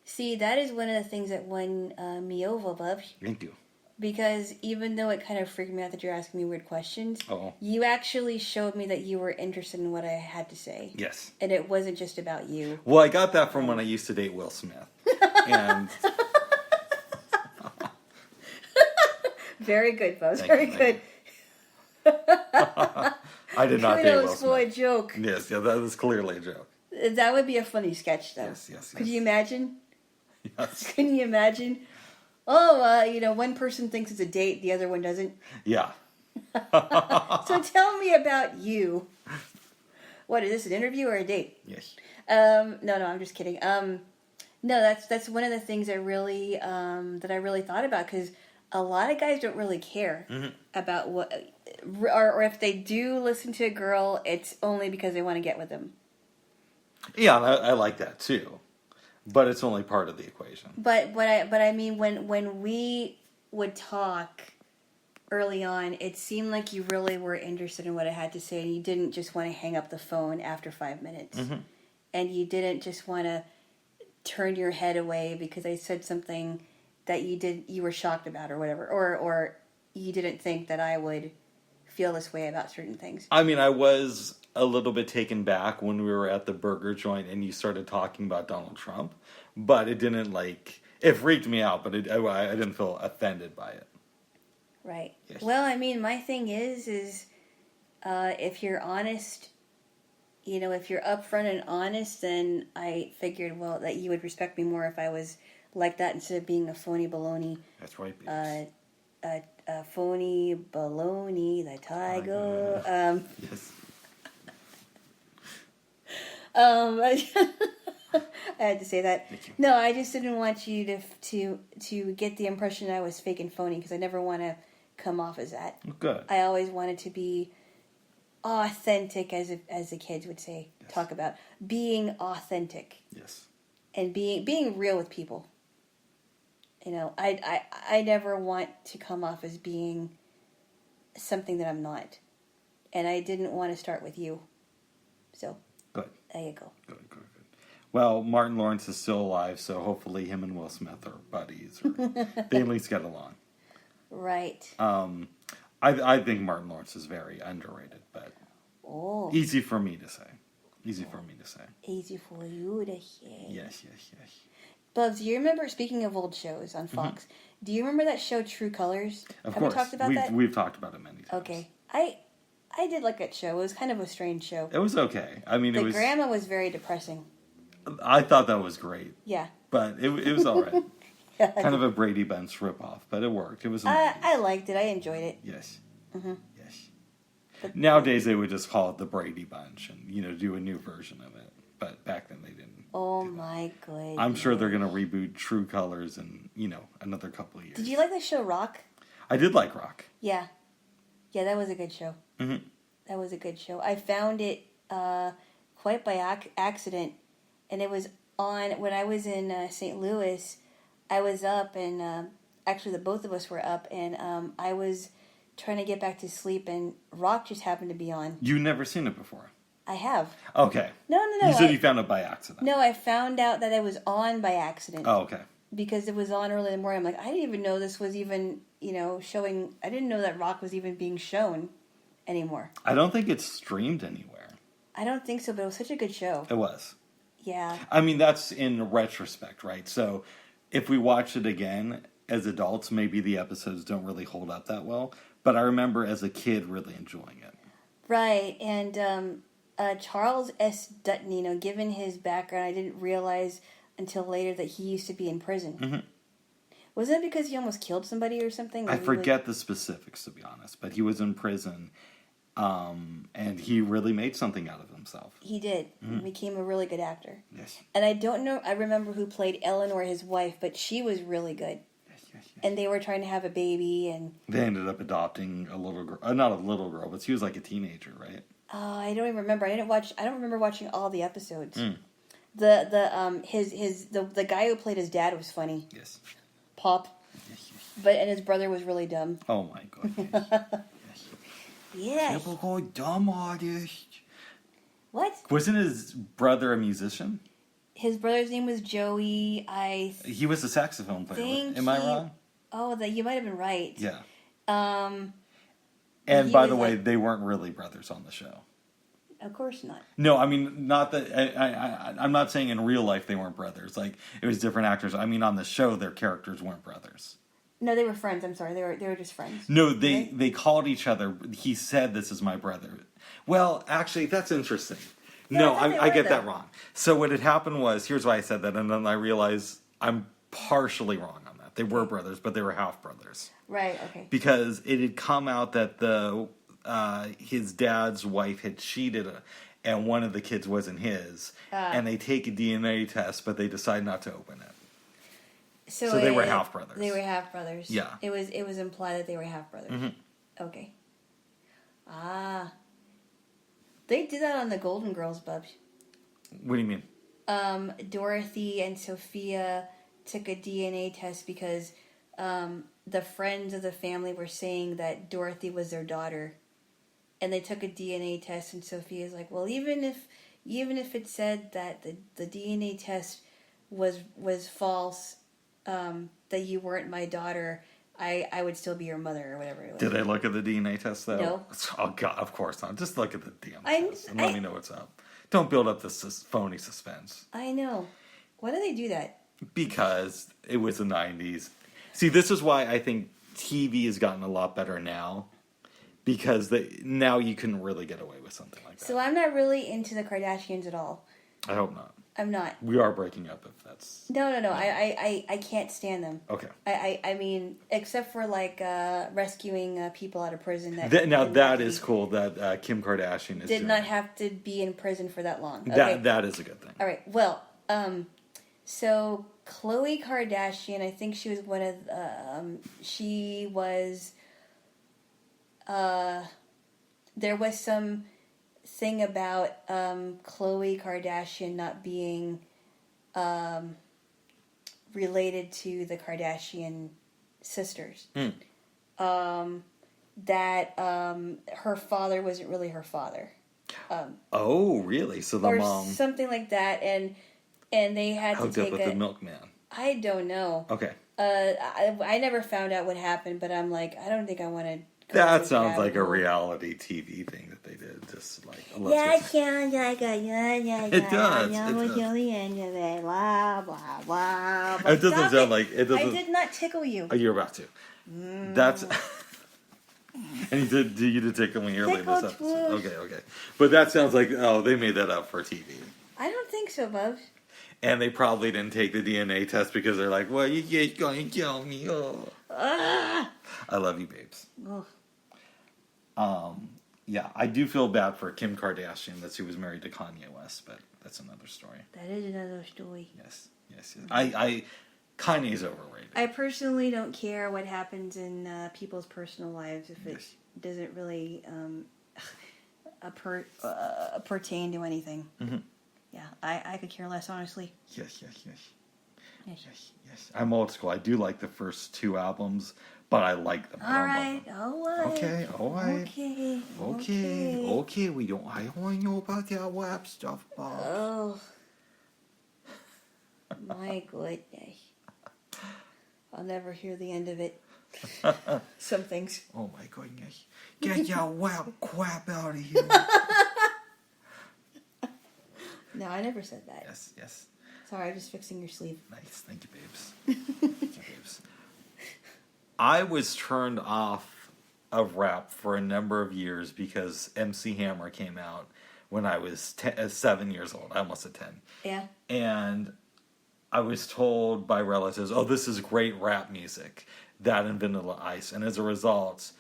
See, that is one of the things that won me over, Bob. Thank you. Because even though it kind of freaked me out that you're asking me weird questions, you actually showed me that you were interested in what I had to say. Yes. And it wasn't just about you. Well, I got that from when I used to date Will Smith. And very good, folks. Very good. I did not date Will Smith. For a joke. Yes, that was clearly a joke. That would be a funny sketch, though. Yes. Could you imagine? Yes. Can you imagine? Oh, one person thinks it's a date, the other one doesn't. Yeah. So tell me about you. What, is this an interview or a date? Yes. No, I'm just kidding. No, that's one of the things that really that I really thought about, because a lot of guys don't really care about what, or if they do listen to a girl, it's only because they want to get with them. Yeah, I like that too. But it's only part of the equation. But I mean, when we would talk early on, it seemed like you really were interested in what I had to say, and you didn't just want to hang up the phone after 5 minutes. Mm-hmm. And you didn't just want to turn your head away because I said something that you were shocked about or whatever, or you didn't think that I would feel this way about certain things. I mean, I was a little bit taken back when we were at the burger joint and you started talking about Donald Trump, but it didn't it freaked me out, but I didn't feel offended by it. Right. Yes. Well, I mean, my thing is if you're honest, if you're upfront and honest, then I figured, well, that you would respect me more if I was like that instead of being a phony baloney. That's right, babes. Phony baloney, the tiger. Yes. I had to say that. No, I just didn't want you to get the impression I was fake and phony, because I never want to come off as that. Good. I always wanted to be authentic, as the kids would say. Yes. Talk about being authentic. Yes. And being real with people. I never want to come off as being something that I'm not. And I didn't want to start with you. So, good. There you go. Good. Well, Martin Lawrence is still alive, so hopefully him and Will Smith are buddies. Or they at least get along. Right. I think Martin Lawrence is very underrated, but easy for me to say. Easy for you to say. Yes. Bubs, do you remember, speaking of old shows on Fox, do you remember that show True Colors? Of course. Have we talked about that? We've talked about it many times. Okay. I did like that show. It was kind of a strange show. It was okay. I mean, the grandma was very depressing. I thought that was great. Yeah. But it was all right. Kind of a Brady Bunch ripoff, but it worked. It was I liked it. I enjoyed it. Yes. Mm-hmm. Yes. But nowadays they would just call it the Brady Bunch and, do a new version of it. But back then they didn't. Oh my goodness. I'm sure they're going to reboot True Colors in, another couple of years. Did you like the show Rock? I did like Rock. Yeah. Yeah, that was a good show. Mm-hmm. That was a good show. I found it quite by accident, and it was on when I was in St. Louis. I was up, and actually the both of us were up, and I was trying to get back to sleep, and Rock just happened to be on. You've never seen it before? I have. Okay. No. You said you found it by accident. No, I found out that it was on by accident. Oh, okay. Because it was on early in the morning. I'm like, I didn't even know this was even, showing. I didn't know that Rock was even being shown anymore. I don't think it's streamed anywhere. I don't think so, but it was such a good show. It was. Yeah. I mean, that's in retrospect, right? So if we watch it again as adults, maybe the episodes don't really hold up that well. But I remember as a kid really enjoying it. Right. And Charles S. Dutton, given his background, I didn't realize until later that he used to be in prison. Mm-hmm. Was that because he almost killed somebody or something? I forget the specifics, to be honest. But he was in prison, and he really made something out of himself. He did. Mm-hmm. He became a really good actor. Yes. And I don't know, I remember who played Eleanor, his wife, but she was really good. Yes. And they were trying to have a baby, and They ended up adopting a little girl. Not a little girl, but she was like a teenager, right? I don't even remember. I don't remember watching all the episodes. Mm. The guy who played his dad was funny. Yes. Pop. Yes. And his brother was really dumb. Oh my goodness. Yeah. Typical dumb artist. What? Wasn't his brother a musician? His brother's name was Joey. He was a saxophone player. think Am I wrong? Oh, you might have been right. Yeah. He And by the was way, like- they weren't really brothers on the show. Of course not. No, I mean, not that. I'm not saying in real life they weren't brothers. Like, it was different actors. I mean, on the show, their characters weren't brothers. No, they were friends. I'm sorry. They were just friends. No, they Right? they called each other. He said, "This is my brother." Well, actually, that's interesting. No, I thought they I were, get though. that wrong. So what had happened was, here's why I said that, and then I realized I'm partially wrong on that. They were brothers, but they were half brothers. Right. Okay. Because it had come out that his dad's wife had cheated, and one of the kids wasn't his, and they take a DNA test, but they decide not to open it. So they were half brothers. They were half brothers. Yeah. It was implied that they were half brothers. Mm-hmm. Okay. They did that on the Golden Girls, Bubs. What do you mean? Dorothy and Sophia took a DNA test because the friends of the family were saying that Dorothy was their daughter, and they took a DNA test, and Sophia's like, well, even if it said that the DNA test was false, that you weren't my daughter, I would still be your mother or whatever it was. Did they look at the DNA test though? No. Oh God, of course not. Just look at the damn test and I- let me know what's up. Don't build up this phony suspense. I know. Why do they do that? Because it was the 90s. See, this is why I think TV has gotten a lot better now. Because now you can really get away with something like that. So I'm not really into the Kardashians at all. I hope not. I'm not. We are breaking up if that's... No. I can't stand them. Okay. I mean, except for like rescuing people out of prison. Now that is cool that Kim Kardashian is did doing not it. have to be in prison for that long. Okay. That is a good thing. All right. Well, so Khloe Kardashian, I think she was one of she was. There was some thing about Khloe Kardashian not being related to the Kardashian sisters. That her father wasn't really her father. Oh, really? So the or mom something like that, and they had to hooked up take with the milkman. I don't know. Okay. I never found out what happened, but I'm like, I don't think I want to. That sounds like a reality TV thing that they did. Just like It does. Blah blah blah. It doesn't sound like it. I Doesn't. did not tickle you. Oh, you're about to. That's. And you did tickle me earlier in this Tickle episode. twoosh. Okay. But that sounds like they made that up for TV. I don't think so, Bubs. And they probably didn't take the DNA test because they're like, well, you just going to kill me. Oh. I love you, babes. Yeah, I do feel bad for Kim Kardashian that she was married to Kanye West, but that's another story. That is another story. Yes. Kanye's overrated. I personally don't care what happens in people's personal lives if it doesn't really pertain to anything. Mm-hmm. Yeah, I could care less, honestly. Yes. I'm old school. I do like the first 2 albums, but I like them. All right. Okay. I don't want to know about that WAP stuff, Bob. Oh, my goodness. I'll never hear the end of it. Some things. Oh my goodness. Get your WAP crap out of here. No, I never said that. Yes. Sorry, I'm just fixing your sleeve. Nice. Thank you, babes. I was turned off of rap for a number of years because MC Hammer came out when I was 7 years old. I almost said 10. Yeah. And I was told by relatives, oh, this is great rap music, that and Vanilla Ice. And as a result,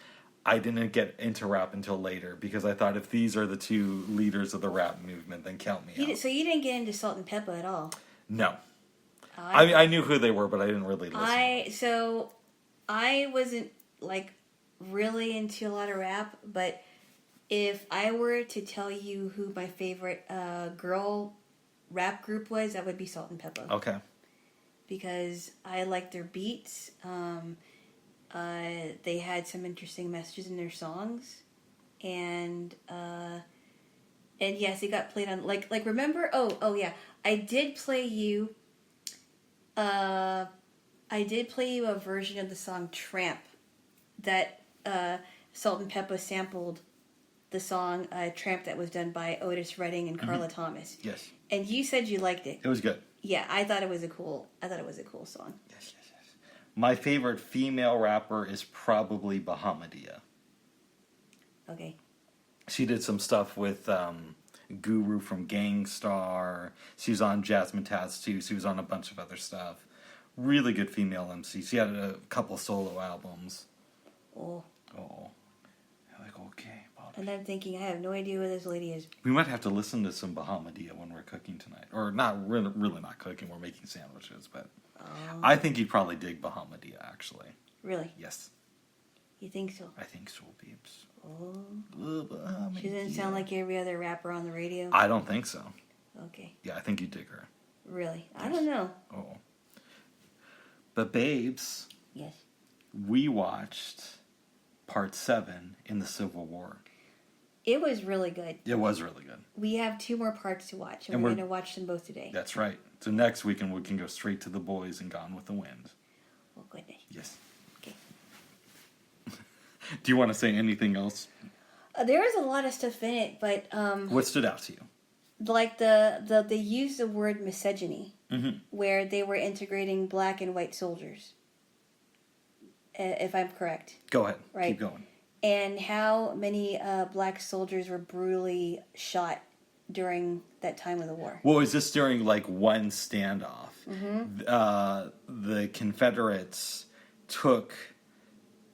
I didn't get into rap until later because I thought if these are the 2 leaders of the rap movement, then count me out. So you didn't get into Salt and Pepper at all? No. I knew who they were, but I didn't really listen. I wasn't, really into a lot of rap, but if I were to tell you who my favorite girl rap group was, that would be Salt and Pepper. Okay. Because I liked their beats. They had some interesting messages in their songs, and yes, it got played on remember? Oh yeah, I did play you a version of the song "Tramp" that Salt and Pepper sampled the song "Tramp" that was done by Otis Redding and Carla Thomas. Yes. And you said you liked it. It was good. Yeah, I thought it was a cool song. Yes. My favorite female rapper is probably Bahamadia. Okay. She did some stuff with Guru from Gangstar. She was on Jasmine Taz too. She was on a bunch of other stuff. Really good female MC. She had a couple solo albums. Oh. Okay. And I'm thinking, I have no idea who this lady is. We might have to listen to some Bahamadia when we're cooking tonight. Or not really not cooking, we're making sandwiches, but I think you'd probably dig Bahamadia, actually. Really? Yes. You think so? I think so, babes. Oh. She doesn't sound like every other rapper on the radio? I don't think so. Okay. Yeah, I think you'd dig her. Really? Yes. I don't know. Oh. But, babes. Yes. We watched Part 7 in the Civil War. It was really good. It was really good. We have 2 more parts to watch, and we're going to watch them both today. That's right. So next weekend we can go straight to The Boys and Gone with the Wind. Oh, goodness. Yes. Okay. Do you want to say anything else? There is a lot of stuff in it, but... what stood out to you? They used the word misogyny, where they were integrating black and white soldiers. If I'm correct. Go ahead. Right. Keep going. And how many black soldiers were brutally shot during that time of the war. Well, is this during one standoff? Mm-hmm. The Confederates took,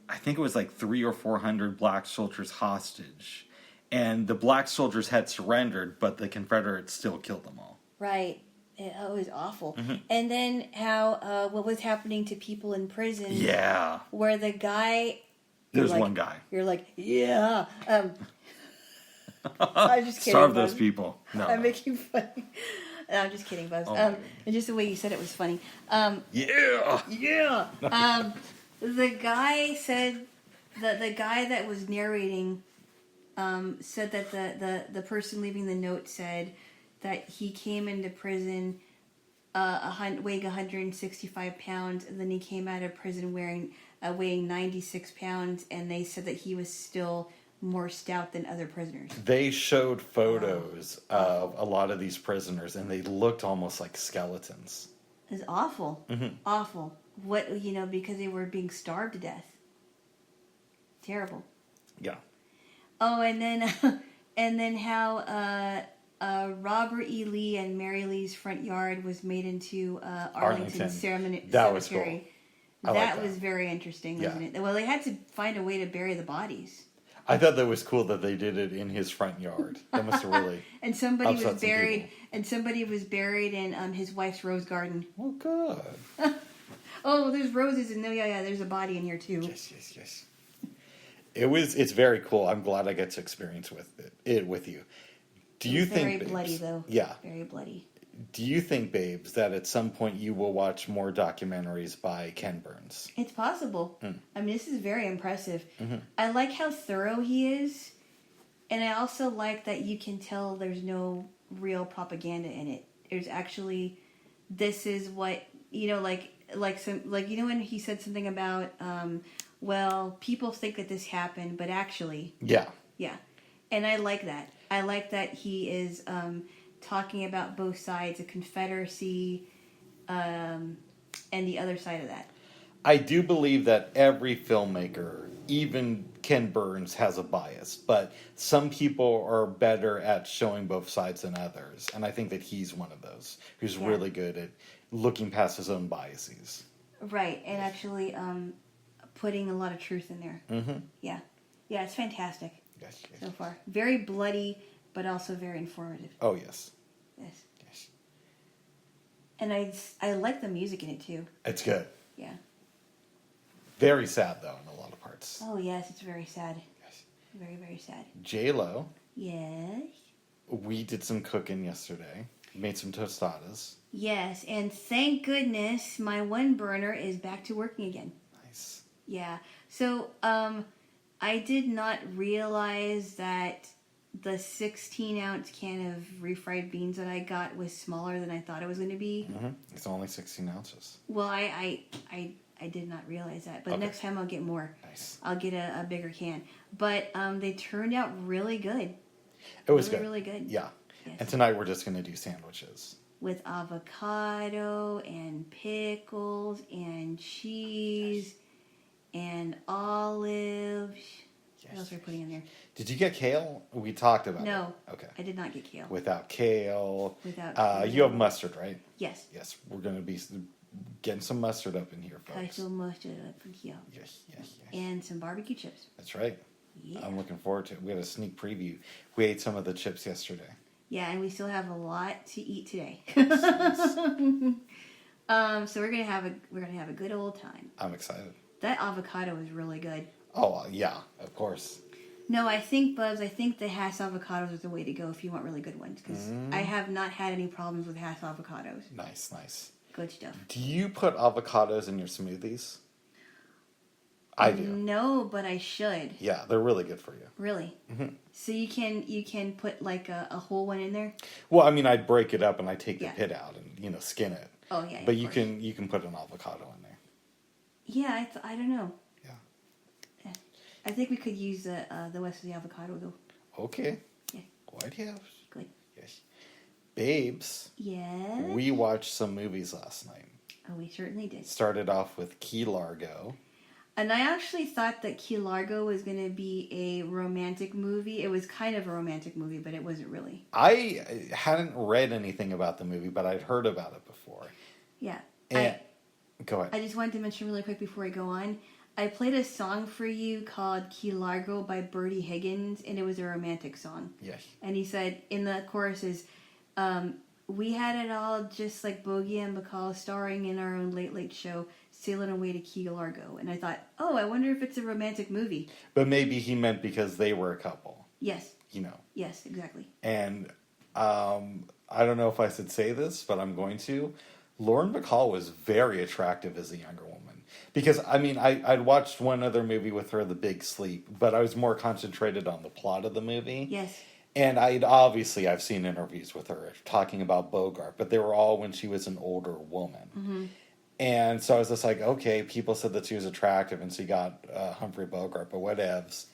I think it was 300 or 400 black soldiers hostage. And the black soldiers had surrendered, but the Confederates still killed them all. Right. It was awful. Mm-hmm. And then how, what was happening to people in prison. Yeah. Where the guy... There's one guy. You're like, yeah. I'm just kidding. Starve those people. No, I'm making fun. No, I'm just kidding, Buzz. And just the way you said it was funny. Yeah. The guy said the guy that was narrating said that the person leaving the note said that he came into prison weighing 165 pounds, and then he came out of prison weighing 96 pounds, and they said that he was still more stout than other prisoners. They showed photos of a lot of these prisoners, and they looked almost like skeletons. It's awful. Mm-hmm. Awful. Because they were being starved to death. Terrible. Yeah. Oh, and then how Robert E. Lee and Mary Lee's front yard was made into Arlington Cemetery. That was cool. That was very interesting, wasn't it? Well, they had to find a way to bury the bodies. I thought that was cool that they did it in his front yard. That must have really and somebody was buried. And somebody was buried in his wife's rose garden. Oh, good. Oh, there's roses, and there's a body in here too. Yes. It's very cool. I'm glad I get to experience it with you. Do you think very bloody though? Yeah, very bloody. Do you think, babes, that at some point you will watch more documentaries by Ken Burns? It's possible. I mean, this is very impressive. Mm-hmm. I like how thorough he is, and I also like that you can tell there's no real propaganda in it. There's actually, this is what like when he said something about, well, people think that this happened, but actually, yeah, and I like that. I like that he is. Talking about both sides, the Confederacy, and the other side of that. I do believe that every filmmaker, even Ken Burns, has a bias, but some people are better at showing both sides than others, and I think that he's one of those who's really good at looking past his own biases. Right, and actually putting a lot of truth in there. Mm-hmm. Yeah, it's fantastic. Yes. So far, very bloody, but also very informative. Oh, yes. Yes. And I like the music in it, too. It's good. Yeah. Very sad, though, in a lot of parts. Oh, yes, it's very sad. Yes. Very, very sad. Jaylo. Yes? We did some cooking yesterday. Made some tostadas. Yes, and thank goodness my one burner is back to working again. Nice. Yeah. So, I did not realize that the 16-ounce can of refried beans that I got was smaller than I thought it was going to be. Mm-hmm. It's only 16 ounces. Well, I did not realize that, but next time I'll get more. Nice. I'll get a bigger can. But they turned out really good. It was really good. Yeah. Yes. And tonight we're just going to do sandwiches. With avocado and pickles and cheese and olives. What else are we putting in there? Did you get kale? We talked about it. No. Okay. I did not get kale. Without kale. Kale. You have mustard, right? Yes. Yes. We're going to be getting some mustard up in here, folks. Kaiso mustard up in here. Yes. And some barbecue chips. That's right. Yeah. I'm looking forward to it. We had a sneak preview. We ate some of the chips yesterday. Yeah, and we still have a lot to eat today. Nice. So we're gonna have a good old time. I'm excited. That avocado is really good. Oh yeah, of course. No, I think the Hass avocados is the way to go if you want really good ones. Because I have not had any problems with Hass avocados. Nice. Good stuff. Do you put avocados in your smoothies? I do. No, but I should. Yeah, they're really good for you. Really? Mm-hmm. So you can put like a whole one in there? Well, I mean, I break it up and I take the pit out and skin it. Oh yeah. But you can put an avocado in there. Yeah, I don't know. Yeah. I think we could use the rest of the avocado though. Okay. Yeah. What do you have? Good. Yes. Babes. Yes. We watched some movies last night. Oh, we certainly did. Started off with Key Largo. And I actually thought that Key Largo was going to be a romantic movie. It was kind of a romantic movie, but it wasn't really. I hadn't read anything about the movie, but I'd heard about it before. Yeah. Go ahead. I just wanted to mention really quick before I go on. I played a song for you called Key Largo by Bertie Higgins, and it was a romantic song. Yes. And he said, in the choruses, we had it all just like Bogey and Bacall starring in our own Late Late Show, sailing away to Key Largo. And I thought, I wonder if it's a romantic movie. But maybe he meant because they were a couple. Yes. Yes, exactly. And I don't know if I should say this, but I'm going to. Lauren Bacall was very attractive as a younger woman. Because, I mean, I'd watched one other movie with her, The Big Sleep, but I was more concentrated on the plot of the movie. Yes. And I've seen interviews with her talking about Bogart, but they were all when she was an older woman. Mm-hmm. And so I was just like, okay, people said that she was attractive and she got Humphrey Bogart, but whatevs.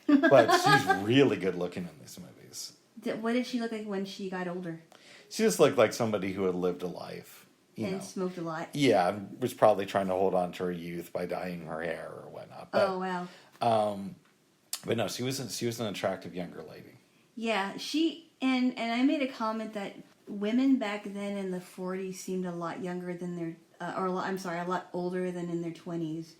But she's really good looking in these movies. What did she look like when she got older? She just looked like somebody who had lived a life. And smoked a lot. Yeah, was probably trying to hold on to her youth by dyeing her hair or whatnot. But, wow. But no, she was an attractive younger lady. Yeah, she And I made a comment that women back then in the 40s seemed a lot younger than their, a lot older than in their 20s.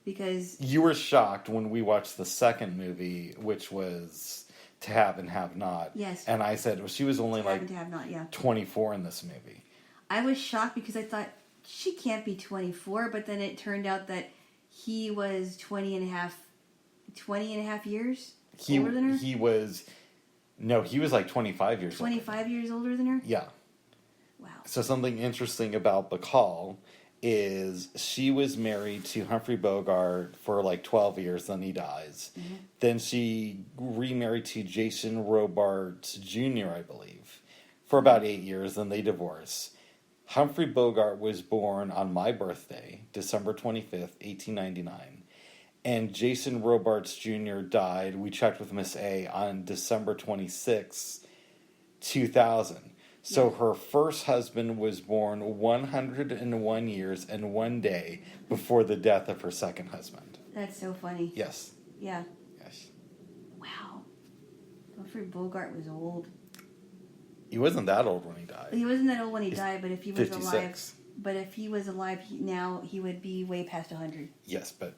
Because... You were shocked when we watched the second movie, which was To Have and Have Not. Yes. And I said, well, she was only like To Have Not, yeah. 24 in this movie. I was shocked because I thought, she can't be 24, but then it turned out that he was 20 and a half years older than her? He was like 25 years 25 years older than her? Yeah. Wow. So something interesting about Bacall is she was married to Humphrey Bogart for like 12 years, then he dies. Mm-hmm. Then she remarried to Jason Robards Jr., I believe, for about 8 years, then they divorce. Humphrey Bogart was born on my birthday, December 25th, 1899. And Jason Robards Jr. died, we checked with Miss A, on December 26th, 2000. So her first husband was born 101 years and 1 day before the death of her second husband. That's so funny. Yes. Yeah. Yes. Wow. Humphrey Bogart was old. He wasn't that old when he died. He wasn't that old when he died, but if he was 56. alive, now he would be way past 100. Yes, but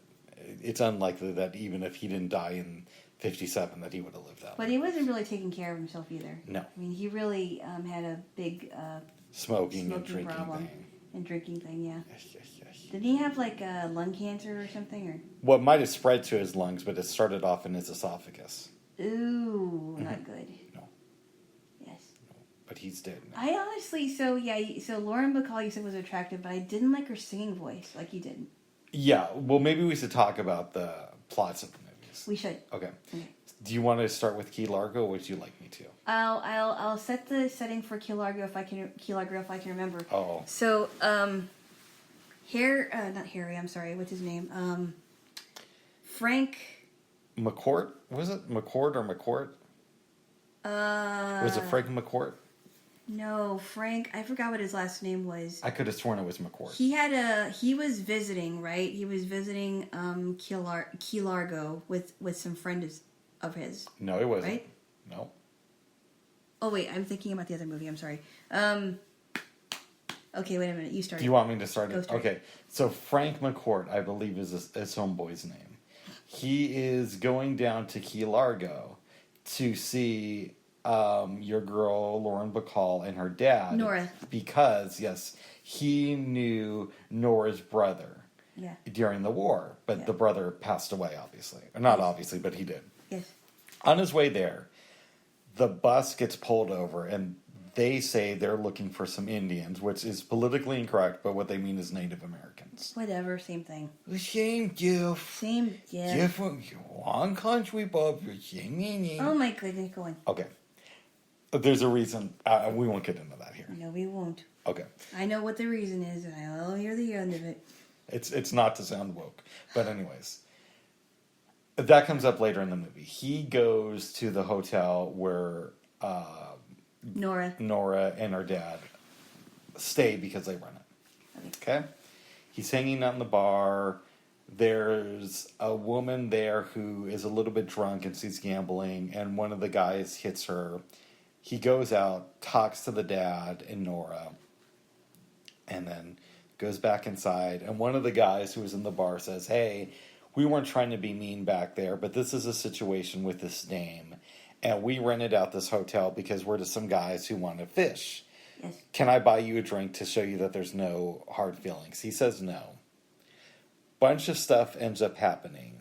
it's unlikely that even if he didn't die in 57 that he would have lived that long. But he wasn't really taking care of himself either. No. I mean, he really had a big smoking and drinking problem. thing. And drinking thing, yeah. Yes. Did he have like lung cancer or something? Or Well, it might have spread to his lungs, but it started off in his esophagus. Ooh, not good. No. Yes. No, but he's dead now. I honestly, so Lauren Bacall you said was attractive, but I didn't like her singing voice like you did. Yeah, well, maybe we should talk about the plots of the movies. We should. Okay. Do you want to start with Key Largo, or would you like me to? I'll set the setting for Key Largo if I can remember. Oh. So, not Harry, I'm sorry, what's his name? Frank... McCourt? Was it McCourt or McCourt? Was it Frank McCourt? No, Frank, I forgot what his last name was. I could have sworn it was McCourt. He was visiting, right? He was visiting Key Largo with some friends of his. No, it wasn't. Right? No. Oh, wait, I'm thinking about the other movie, I'm sorry. Okay, wait a minute, you started. Do you want me to start Go it? start. Okay, so Frank McCourt, I believe, is his homeboy's name. He is going down to Key Largo to see your girl, Lauren Bacall, and her dad. Nora. Because, yes, he knew Nora's brother during the war. But the brother passed away, obviously. Or not obviously, but he did. Yes. On his way there, the bus gets pulled over, and they say they're looking for some Indians, which is politically incorrect, but what they mean is Native Americans. Whatever, same thing. The same gift. Same gift. Different, one country, but the same meaning. Oh my goodness, go on. Okay. There's a reason. We won't get into that here. No, we won't. Okay. I know what the reason is, and I'll hear the end of it. It's not to sound woke. But anyways. That comes up later in the movie. He goes to the hotel where Nora and her dad stay because they run it. Okay? He's hanging out in the bar. There's a woman there who is a little bit drunk and she's gambling, and one of the guys hits her. He goes out, talks to the dad and Nora, and then goes back inside. And one of the guys who was in the bar says, "Hey, we weren't trying to be mean back there, but this is a situation with this dame. And we rented out this hotel because we're just some guys who want to fish. Yes. Can I buy you a drink to show you that there's no hard feelings?" He says no. Bunch of stuff ends up happening.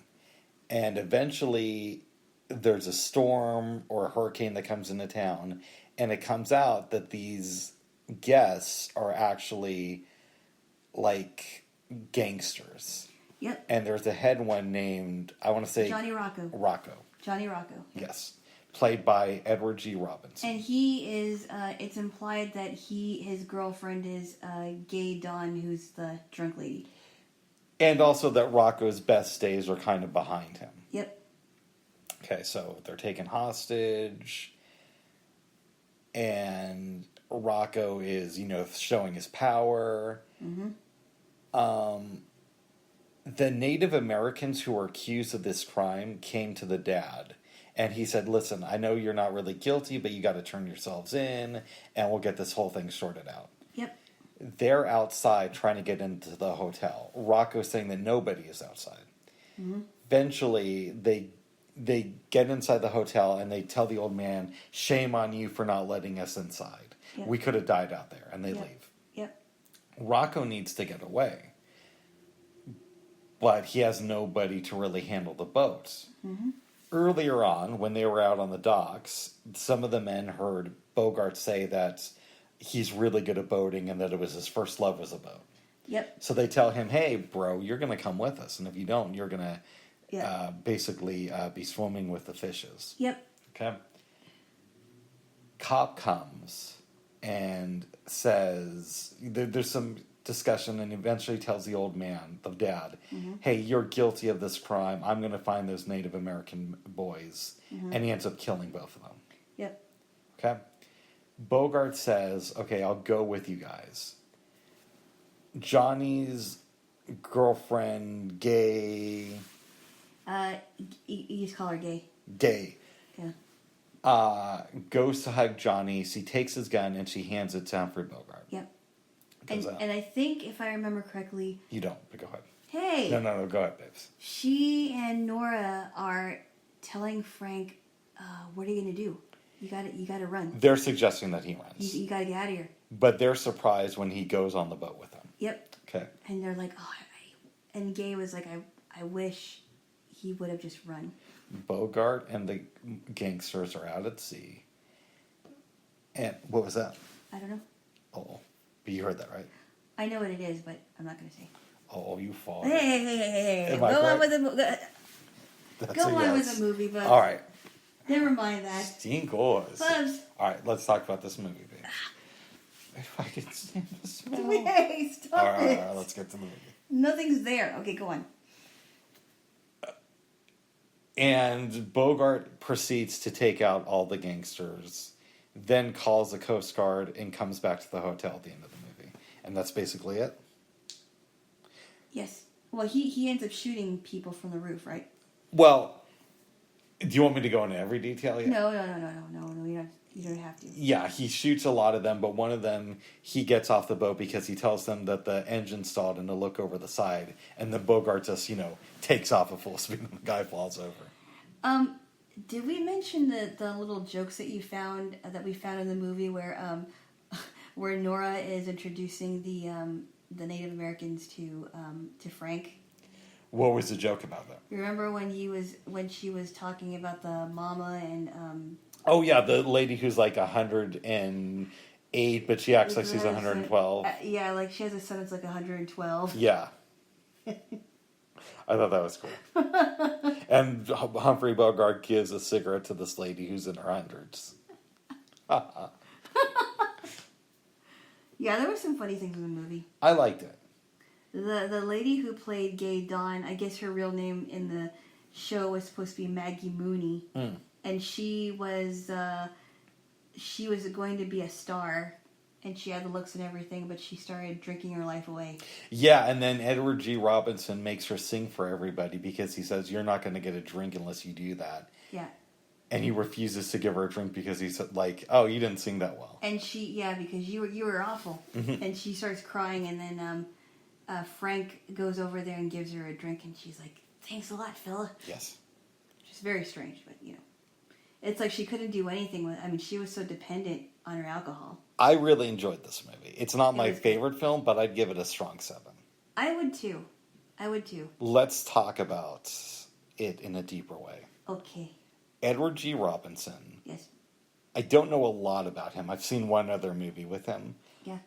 And eventually there's a storm or a hurricane that comes into town. And it comes out that these guests are actually like gangsters. Yep. And there's a head one named, I want to say... Johnny Rocco. Johnny Rocco. Yes. Played by Edward G. Robinson. And he is, it's implied that his girlfriend is Gay Dawn, who's the drunk lady. And also that Rocco's best days are kind of behind him. Yep. Okay, so they're taken hostage. And Rocco is, showing his power. Mm-hmm. The Native Americans who were accused of this crime came to the dad And he said, listen, I know you're not really guilty, but you got to turn yourselves in, and we'll get this whole thing sorted out. Yep. They're outside trying to get into the hotel. Rocco's saying that nobody is outside. Mm-hmm. Eventually, they get inside the hotel, and they tell the old man, shame on you for not letting us inside. Yep. We could have died out there, and they Yep. leave. Yep. Rocco needs to get away. But he has nobody to really handle the boat. Mm-hmm. Earlier on, when they were out on the docks, some of the men heard Bogart say that he's really good at boating and that it was his first love was a boat. Yep. So they tell him, hey, bro, you're going to come with us. And if you don't, you're going to basically be swimming with the fishes. Yep. Okay? Cop comes and says, there's some discussion, and eventually tells the old man, the dad, hey, you're guilty of this crime. I'm going to find those Native American boys. And he ends up killing both of them. Yep. Okay? Bogart says, okay, I'll go with you guys. Johnny's girlfriend, gay... You just call her gay. Gay. Yeah. Goes to hug Johnny. She takes his gun and she hands it to Humphrey Bogart. Yep. And I think, if I remember correctly... You don't, but go ahead. Hey! No, go ahead, babes. She and Nora are telling Frank, what are you going to do? You gotta run. They're suggesting that he runs. You gotta get out of here. But they're surprised when he goes on the boat with them. Yep. Okay. And they're like, and Gay was like, I wish he would have just run. Bogart and the gangsters are out at sea. And what was that? I don't know. Oh, but you heard that, right? I know what it is, but I'm not going to say. Oh, you fall. Hey. Am I Go on correct? with the That's Go a on yes. with the movie, but All right. never mind that. Stinkos. Bubs. All right, let's talk about this movie, babe. If I can stand the smell. Hey, stop All it. right, let's get to the movie. Nothing's there. Okay, go on. And Bogart proceeds to take out all the gangsters, then calls the Coast Guard and comes back to the hotel at the end of the movie. And that's basically it. Yes. Well, he ends up shooting people from the roof, right? Well, do you want me to go into every detail yet? No. You don't have to. Yeah, he shoots a lot of them, but one of them, he gets off the boat because he tells them that the engine stalled and to look over the side. And then Bogart just, takes off at full speed and the guy falls over. Did we mention the little jokes that we found in the movie where Nora is introducing the Native Americans to Frank? What was the joke about that? Remember when she was talking about the mama and Oh yeah, the lady who's like 108, but she acts like she's 112. Yeah, like she has a son that's like 112. Yeah. I thought that was cool. And Humphrey Bogart gives a cigarette to this lady who's in her hundreds. Yeah, there were some funny things in the movie. I liked it. The lady who played Gay Dawn, I guess her real name in the show was supposed to be Maggie Mooney, and she was going to be a star, and she had the looks and everything, but she started drinking her life away. Yeah, and then Edward G. Robinson makes her sing for everybody because he says, you're not going to get a drink unless you do that. Yeah. And he refuses to give her a drink because he's like, oh, you didn't sing that well. And because you were awful. And she starts crying, and then Frank goes over there and gives her a drink, and she's like, thanks a lot, fella. Yes. Which is very strange, but it's like she couldn't do anything with. I mean, she was so dependent on her alcohol. I really enjoyed this movie. It's not my favorite film, but I'd give it a strong 7. I would too. Let's talk about it in a deeper way. Okay. Edward G. Robinson. Yes. I don't know a lot about him. I've seen one other movie with him. Yeah.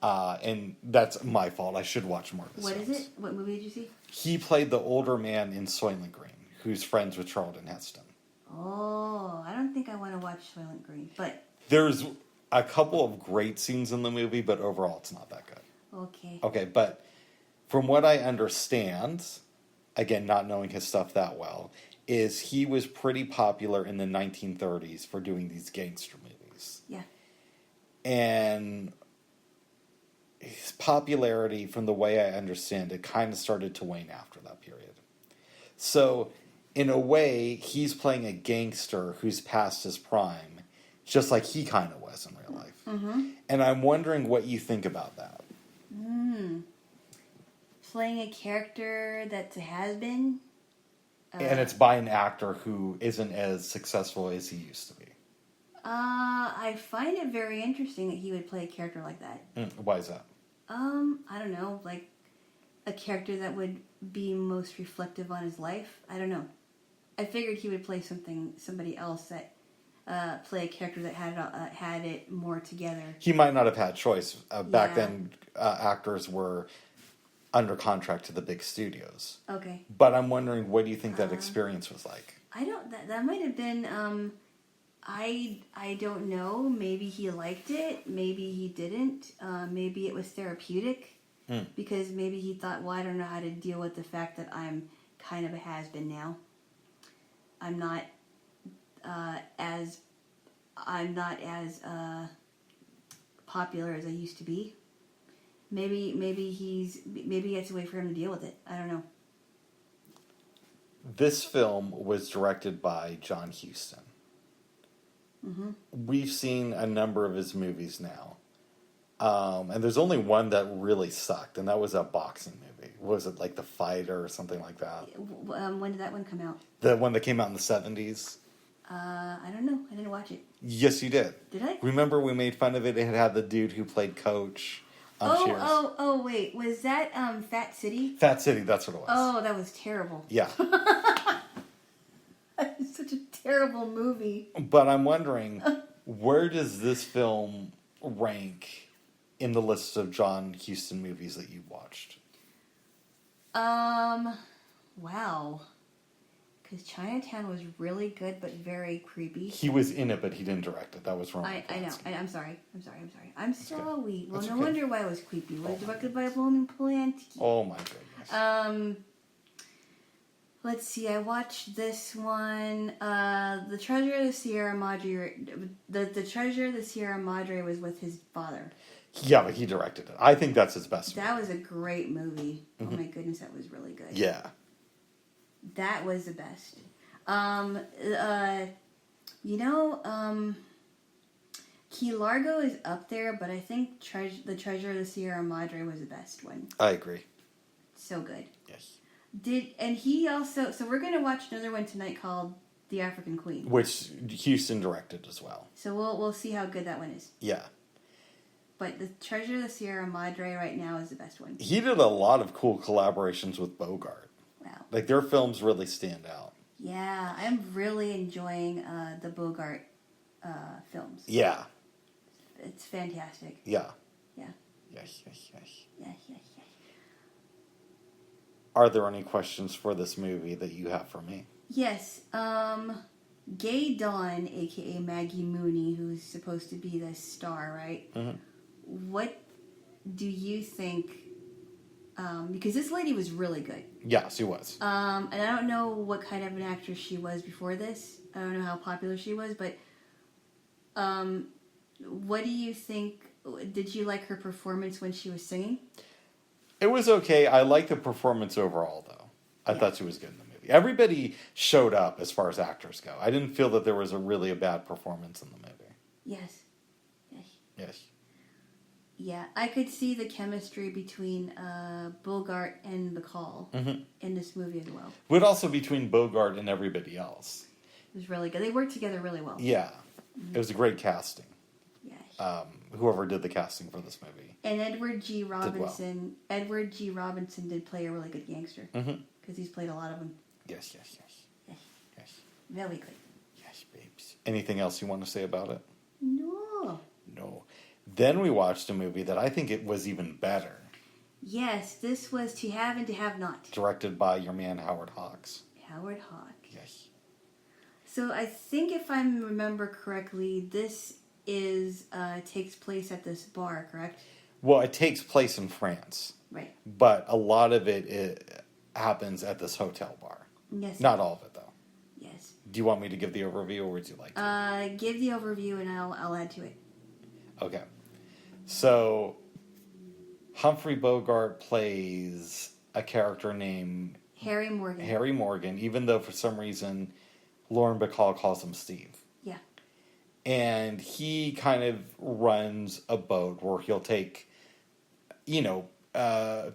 And that's my fault. I should watch more of his films. films. What is it? What movie did you see? He played the older man in Soylent Green, who's friends with Charlton Heston. Oh, I don't think I want to watch Soylent Green, but... There's a couple of great scenes in the movie, but overall it's not that good. Okay. Okay, but from what I understand, again, not knowing his stuff that well, is he was pretty popular in the 1930s for doing these gangster movies. Yeah. And his popularity, from the way I understand it, kind of started to wane after that period. So in a way, he's playing a gangster who's past his prime, just like he kind of was in real life. Mm-hmm. And I'm wondering what you think about that. Playing a character that has been. And it's by an actor who isn't as successful as he used to be. I find it very interesting that he would play a character like that. Why is that? I don't know, like a character that would be most reflective on his life. I don't know. I figured he would play somebody else that play a character that had it more together. He might not have had choice. Back then, actors were under contract to the big studios. Okay. But I'm wondering, what do you think that experience was like? I don't. That might have been. I don't know. Maybe he liked it. Maybe he didn't. Maybe it was therapeutic. Because maybe he thought, well, I don't know how to deal with the fact that I'm kind of a has-been now. I'm not as popular as I used to be. Maybe it's a way for him to deal with it. I don't know. This film was directed by John Huston. Mm-hmm. We've seen a number of his movies now. And there's only one that really sucked, and that was a boxing movie. Was it like The Fighter or something like that? When did that one come out? The one that came out in the 70s? I don't know. I didn't watch it. Yes, you did. Did I? Remember we made fun of it? It had the dude who played Coach on Cheers. Oh, wait. Was that Fat City? Fat City, that's what it was. Oh, that was terrible. Yeah. It's such a terrible movie. But I'm wondering, where does this film rank in the list of John Huston movies that you've watched? Wow. Because Chinatown was really good, but very creepy. He was in it, but he didn't direct it. That was wrong. I know. I'm sorry. I'm sorry. Well, That's no okay. wonder why it was creepy. It was directed by Roman Polanski. Oh my goodness. Let's see. I watched this one. The Treasure of the Sierra Madre. The Treasure of the Sierra Madre was with his father. Yeah, but he directed it. I think that's his best movie. That was a great movie. Oh my goodness, that was really good. Yeah. That was the best. Key Largo is up there, but I think the Treasure of the Sierra Madre was the best one. I agree. So good. Yes. So we're going to watch another one tonight called The African Queen. Which Huston directed as well. So we'll see how good that one is. Yeah. But the Treasure of the Sierra Madre right now is the best one. He did a lot of cool collaborations with Bogart. Wow. Like, their films really stand out. Yeah, I'm really enjoying the Bogart films. Yeah. It's fantastic. Yeah. Yeah. Yes. Yes. Are there any questions for this movie that you have for me? Yes. Gay Dawn, a.k.a. Maggie Mooney, who's supposed to be the star, right? Mm-hmm. What do you think... because this lady was really good. Yeah, she was. And I don't know what kind of an actress she was before this. I don't know how popular she was, but... what do you think... Did you like her performance when she was singing? It was okay. I liked the performance overall, though. I thought she was good in the movie. Everybody showed up as far as actors go. I didn't feel that there was really a bad performance in the movie. Yes. Yeah, I could see the chemistry between Bogart and Bacall in this movie as well. But also between Bogart and everybody else. It was really good. They worked together really well. Yeah. It was a great casting. Yeah. Whoever did the casting for this movie. And Edward G. Robinson did play a really good gangster. Because he's played a lot of them. Yes. Very good. Yes, babes. Anything else you want to say about it? No. Then we watched a movie that I think it was even better. Yes, this was To Have and To Have Not. Directed by your man Howard Hawks. Howard Hawks. Yes. So I think if I remember correctly, this takes place at this bar, correct? Well, it takes place in France. Right. But a lot of it happens at this hotel bar. Yes. Not all of it, though. Yes. Do you want me to give the overview, or would you like to? Give the overview, and I'll add to it. Okay. So, Humphrey Bogart plays a character named Harry Morgan. Harry Morgan, even though for some reason Lauren Bacall calls him Steve. Yeah. And he kind of runs a boat where he'll take,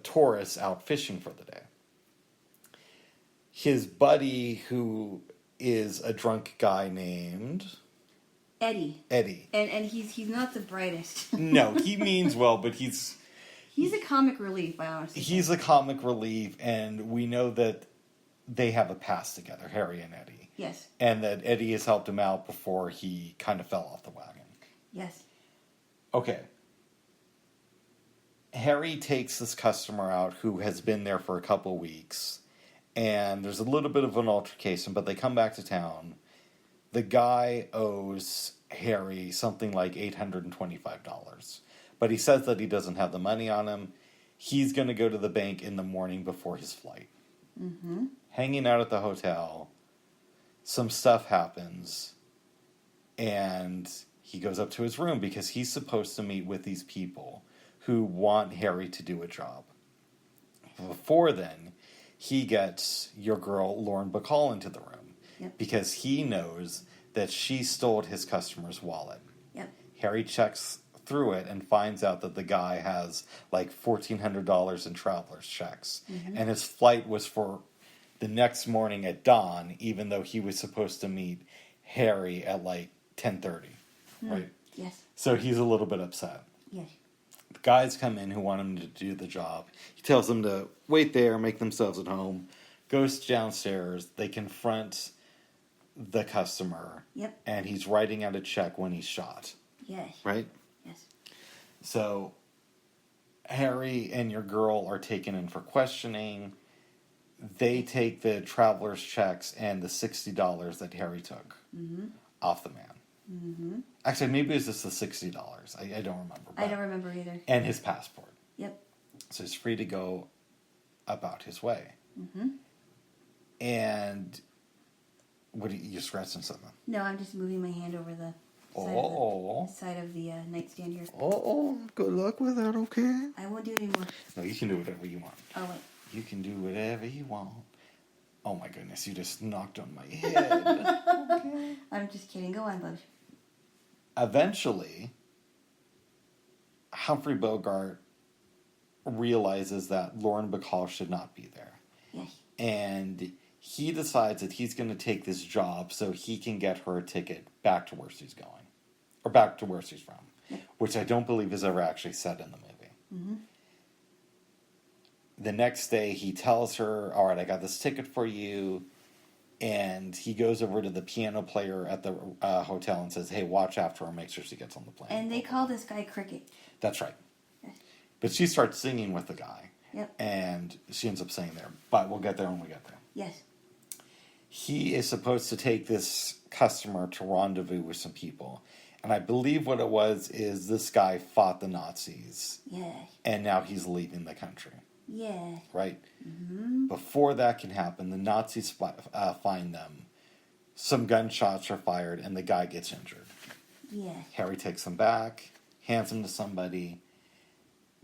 tourists out fishing for the day. His buddy, who is a drunk guy named Eddie. Eddie. And he's not the brightest. No, he means well, but he's a comic relief, I honestly he's a comic relief, and we know that they have a past together, Harry and Eddie. Yes. And that Eddie has helped him out before he kind of fell off the wagon. Yes. Okay. Harry takes this customer out who has been there for a couple weeks, and there's a little bit of an altercation, but they come back to town. The guy owes Harry something like $825, but he says that he doesn't have the money on him. He's going to go to the bank in the morning before his flight. Mm-hmm. Hanging out at the hotel, some stuff happens, and he goes up to his room because he's supposed to meet with these people who want Harry to do a job. Before then, he gets your girl Lauren Bacall into the room. Yep. Because he knows that she stole his customer's wallet. Yep. Harry checks through it and finds out that the guy has like $1,400 in traveler's checks. Mm-hmm. And his flight was for the next morning at dawn, even though he was supposed to meet Harry at like 10:30. Right? Yes. So he's a little bit upset. Yes. The guys come in who want him to do the job. He tells them to wait there, make themselves at home, goes downstairs. They confront the customer. Yep. And he's writing out a check when he's shot. Yes. Right? Yes. So Harry and your girl are taken in for questioning. They take the traveler's checks and the $60 that Harry took off the man. Mm-hmm. Actually, maybe it was just the $60. I don't remember. I don't remember either. And his passport. Yep. So he's free to go about his way. Mm-hmm. And what are you scratching something? No, I'm just moving my hand over the side of the nightstand here. Oh, good luck with that, okay? I won't do it anymore. No, you can do whatever you want. Oh, wait. You can do whatever you want. Oh my goodness, you just knocked on my head. Okay. I'm just kidding. Go on, Bubs. Eventually, Humphrey Bogart realizes that Lauren Bacall should not be there. Yes. And he decides that he's going to take this job so he can get her a ticket back to where she's going. Or back to where she's from. Yep. Which I don't believe is ever actually said in the movie. Mm-hmm. The next day, he tells her, all right, I got this ticket for you. And he goes over to the piano player at the hotel and says, hey, watch after her, make sure she gets on the plane. And they call this guy Cricket. That's right. Yes. But she starts singing with the guy. Yep. And she ends up saying there. But we'll get there when we get there. Yes. He is supposed to take this customer to rendezvous with some people. And I believe what it was is this guy fought the Nazis. Yes. And now he's leaving the country. Yes. Right? Mm-hmm. Before that can happen, the Nazis find them. Some gunshots are fired, and the guy gets injured. Yes. Harry takes him back, hands him to somebody,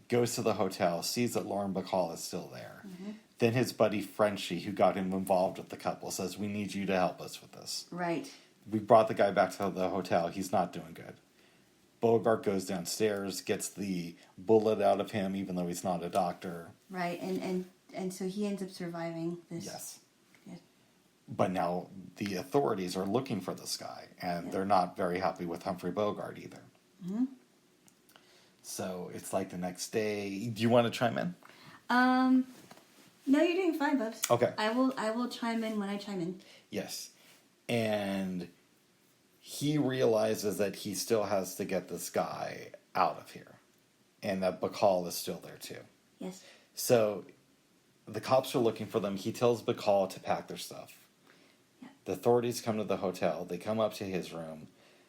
goes to the hotel, sees that Lauren Bacall is still there. Mm-hmm. Then his buddy Frenchie, who got him involved with the couple, says, we need you to help us with this. Right. We brought the guy back to the hotel. He's not doing good. Bogart goes downstairs, gets the bullet out of him, even though he's not a doctor. Right, and so he ends up surviving this. Yes. But now the authorities are looking for this guy, and they're not very happy with Humphrey Bogart either. Mm-hmm. So it's like the next day. Do you want to chime in? No, you're doing fine, Bubs. Okay. I will chime in when I chime in. Yes. And he realizes that he still has to get this guy out of here. And that Bacall is still there too. Yes. So the cops are looking for them. He tells Bacall to pack their stuff. Yeah. The authorities come to the hotel. They come up to his room.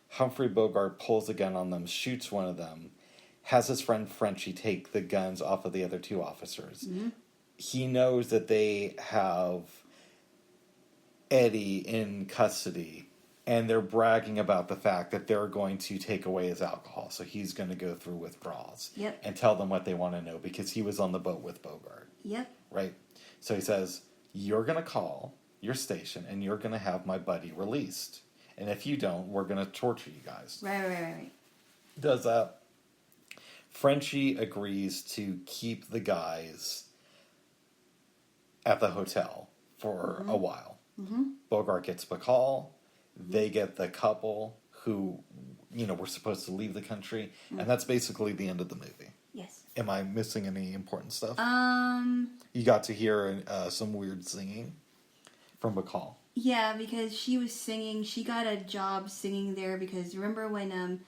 Humphrey Bogart pulls a gun on them, shoots one of them, has his friend Frenchie take the guns off of the other two officers. Mm-hmm. He knows that they have Eddie in custody, and they're bragging about the fact that they're going to take away his alcohol, so he's going to go through withdrawals. Yep. And tell them what they want to know, because he was on the boat with Bogart. Yep. Right? So he says, you're going to call your station and you're going to have my buddy released. And if you don't, we're going to torture you guys. Right. Does that. Frenchie agrees to keep the guys at the hotel for a while. Mm-hmm. Bogart gets Bacall. They get the couple who, were supposed to leave the country. And that's basically the end of the movie. Yes. Am I missing any important stuff? You got to hear some weird singing from Bacall. Yeah, because she was singing. She got a job singing there because remember when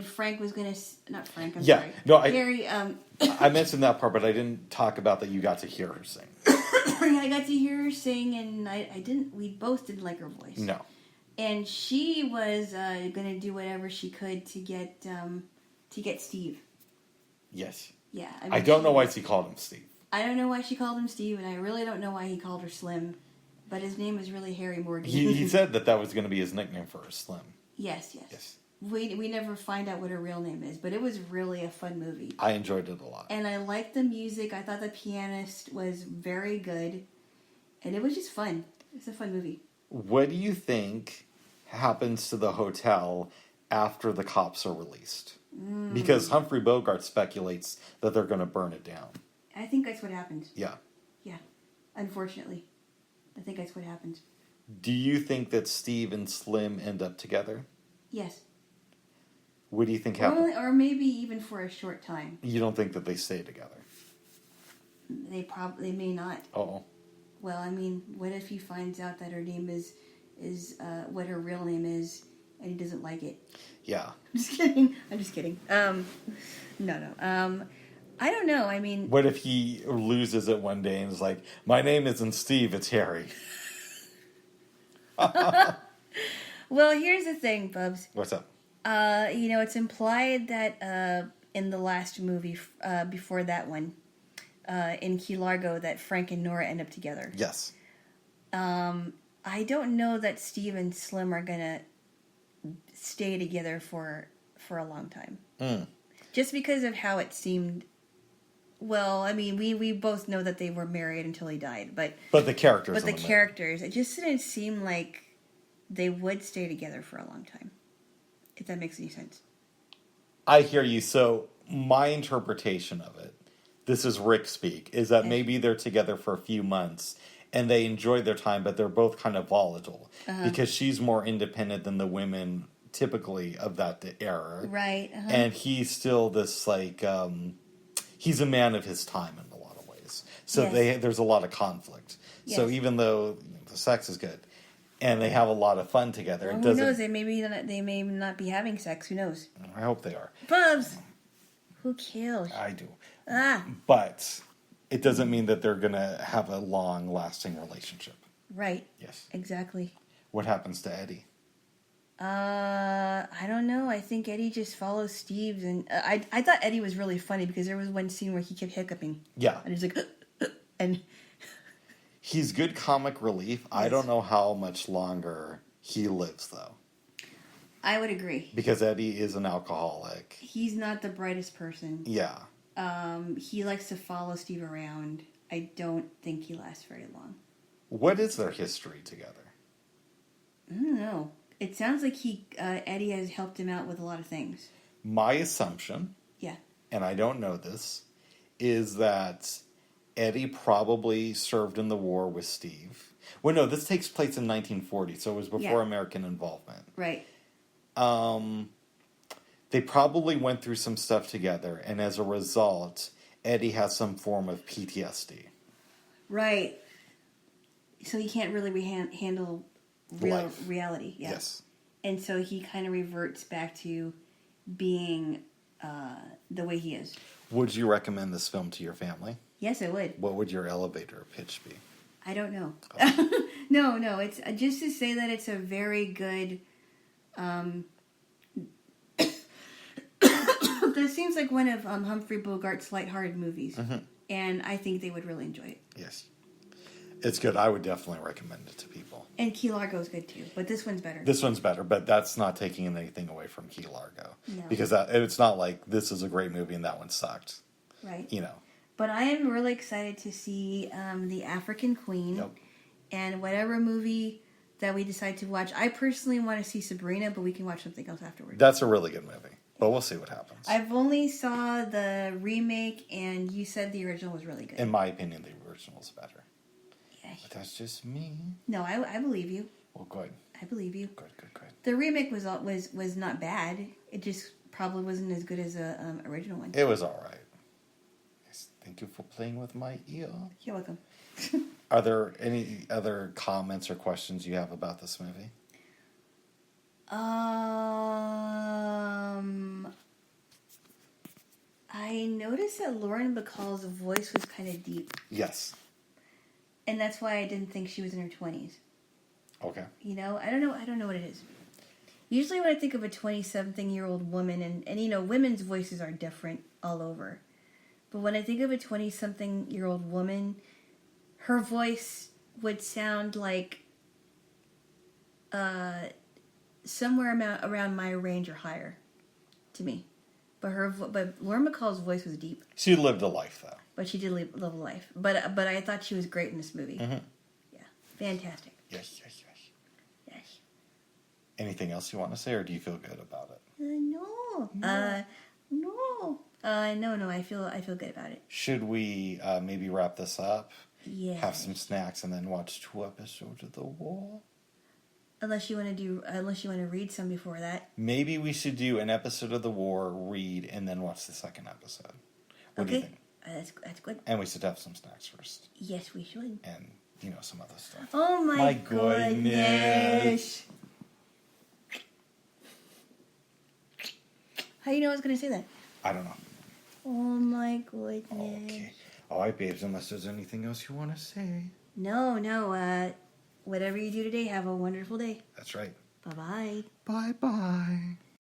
Frank was gonna not Frank. I'm sorry. No, Harry. I mentioned that part, but I didn't talk about that. You got to hear her sing. I got to hear her sing, and I didn't. We both didn't like her voice. No. And she was gonna do whatever she could to get Steve. Yes. Yeah. I don't know why she called him Steve. I don't know why she called him Steve, and I really don't know why he called her Slim. But his name is really Harry Morgan. He said that was going to be his nickname for her, Slim. Yes. We never find out what her real name is, but it was really a fun movie. I enjoyed it a lot. And I liked the music. I thought the pianist was very good. And it was just fun. It's a fun movie. What do you think happens to the hotel after the cops are released? Because Humphrey Bogart speculates that they're going to burn it down. I think that's what happened. Yeah. Yeah. Unfortunately. I think that's what happened. Do you think that Steve and Slim end up together? Yes. What do you think happens? Or maybe even for a short time. You don't think that they stay together? They may not. Oh. Well, I mean, what if he finds out that her name is what her real name is, and he doesn't like it? Yeah. I'm just kidding. No. I don't know. I mean, what if he loses it one day and is like, "My name isn't Steve, it's Harry." Well, here's the thing, Bubs. What's up? It's implied that in the last movie, before that one, in Key Largo, that Frank and Nora end up together. Yes. I don't know that Steve and Slim are gonna stay together for a long time. Just because of how it seemed. Well, I mean, we both know that they were married until he died, but the characters, it just didn't seem like they would stay together for a long time. If that makes any sense. I hear you. So my interpretation of it, this is Rick speak, is that maybe they're together for a few months and they enjoy their time, but they're both kind of volatile because she's more independent than the women typically of that era. Right. And he's still this he's a man of his time in a lot of ways. So there's a lot of conflict. Yes. So even though the sex is good and they have a lot of fun together, well, who knows? They may not be having sex. Who knows? I hope they are. Bubs! Who kills? I do. But it doesn't mean that they're going to have a long-lasting relationship. Right. Yes. Exactly. What happens to Eddie? I don't know. I think Eddie just follows Steve's, and I thought Eddie was really funny because there was one scene where he kept hiccuping. Yeah. And he's like, and he's good comic relief. Yes. I don't know how much longer he lives, though. I would agree. Because Eddie is an alcoholic. He's not the brightest person. Yeah. He likes to follow Steve around. I don't think he lasts very long. What is their history together? I don't know. It sounds like Eddie has helped him out with a lot of things. My assumption, and I don't know this, is that Eddie probably served in the war with Steve. Well, no, this takes place in 1940, so it was before American involvement. Right. They probably went through some stuff together, and as a result, Eddie has some form of PTSD. Right. So he can't really handle reality. Yeah. Yes. And so he kind of reverts back to being the way he is. Would you recommend this film to your family? Yes, I would. What would your elevator pitch be? I don't know. Oh. No. It's just to say that it's a very good... This seems like one of Humphrey Bogart's lighthearted movies. Mm-hmm. And I think they would really enjoy it. Yes. It's good. I would definitely recommend it to people. And Key Largo's good too, but this one's better. This one's better, but that's not taking anything away from Key Largo. No. Because it's not like this is a great movie and that one sucked. Right. You know. But I am really excited to see The African Queen. Yep. And whatever movie that we decide to watch. I personally want to see Sabrina, but we can watch something else afterwards. That's a really good movie. But we'll see what happens. I've only saw the remake, and you said the original was really good. In my opinion, the original is better. Yeah. But that's just me. No, I believe you. Well, good. I believe you. Good. The remake was not bad. It just probably wasn't as good as the original one. It was all right. Yes, thank you for playing with my ear. You're welcome. Are there any other comments or questions you have about this movie? I noticed that Lauren Bacall's voice was kind of deep. Yes. And that's why I didn't think she was in her 20s. Okay. You know, I don't know what it is. Usually when I think of a 20-something-year-old woman, and you know, women's voices are different all over. But when I think of a 20-something-year-old woman, her voice would sound like somewhere around my range or higher to me. But Lauren Bacall's voice was deep. She lived a life, though. But she did live a life. But I thought she was great in this movie. Mm-hmm. Yeah, fantastic. Yes. Yes. Anything else you want to say, or do you feel good about it? No. No. I feel good about it. Should we maybe wrap this up? Yeah. Have some snacks and then watch 2 episodes of The Wall? Unless you want to read some before that. Maybe we should do an episode of The War, read, and then watch the second episode. What do you think? That's good. And we should have some snacks first. Yes, we should. And, some other stuff. Oh my goodness. How do you know I was going to say that? I don't know. Oh my goodness. Okay. All right, babes, unless there's anything else you want to say. No. Whatever you do today, have a wonderful day. That's right. Bye-bye. Bye-bye.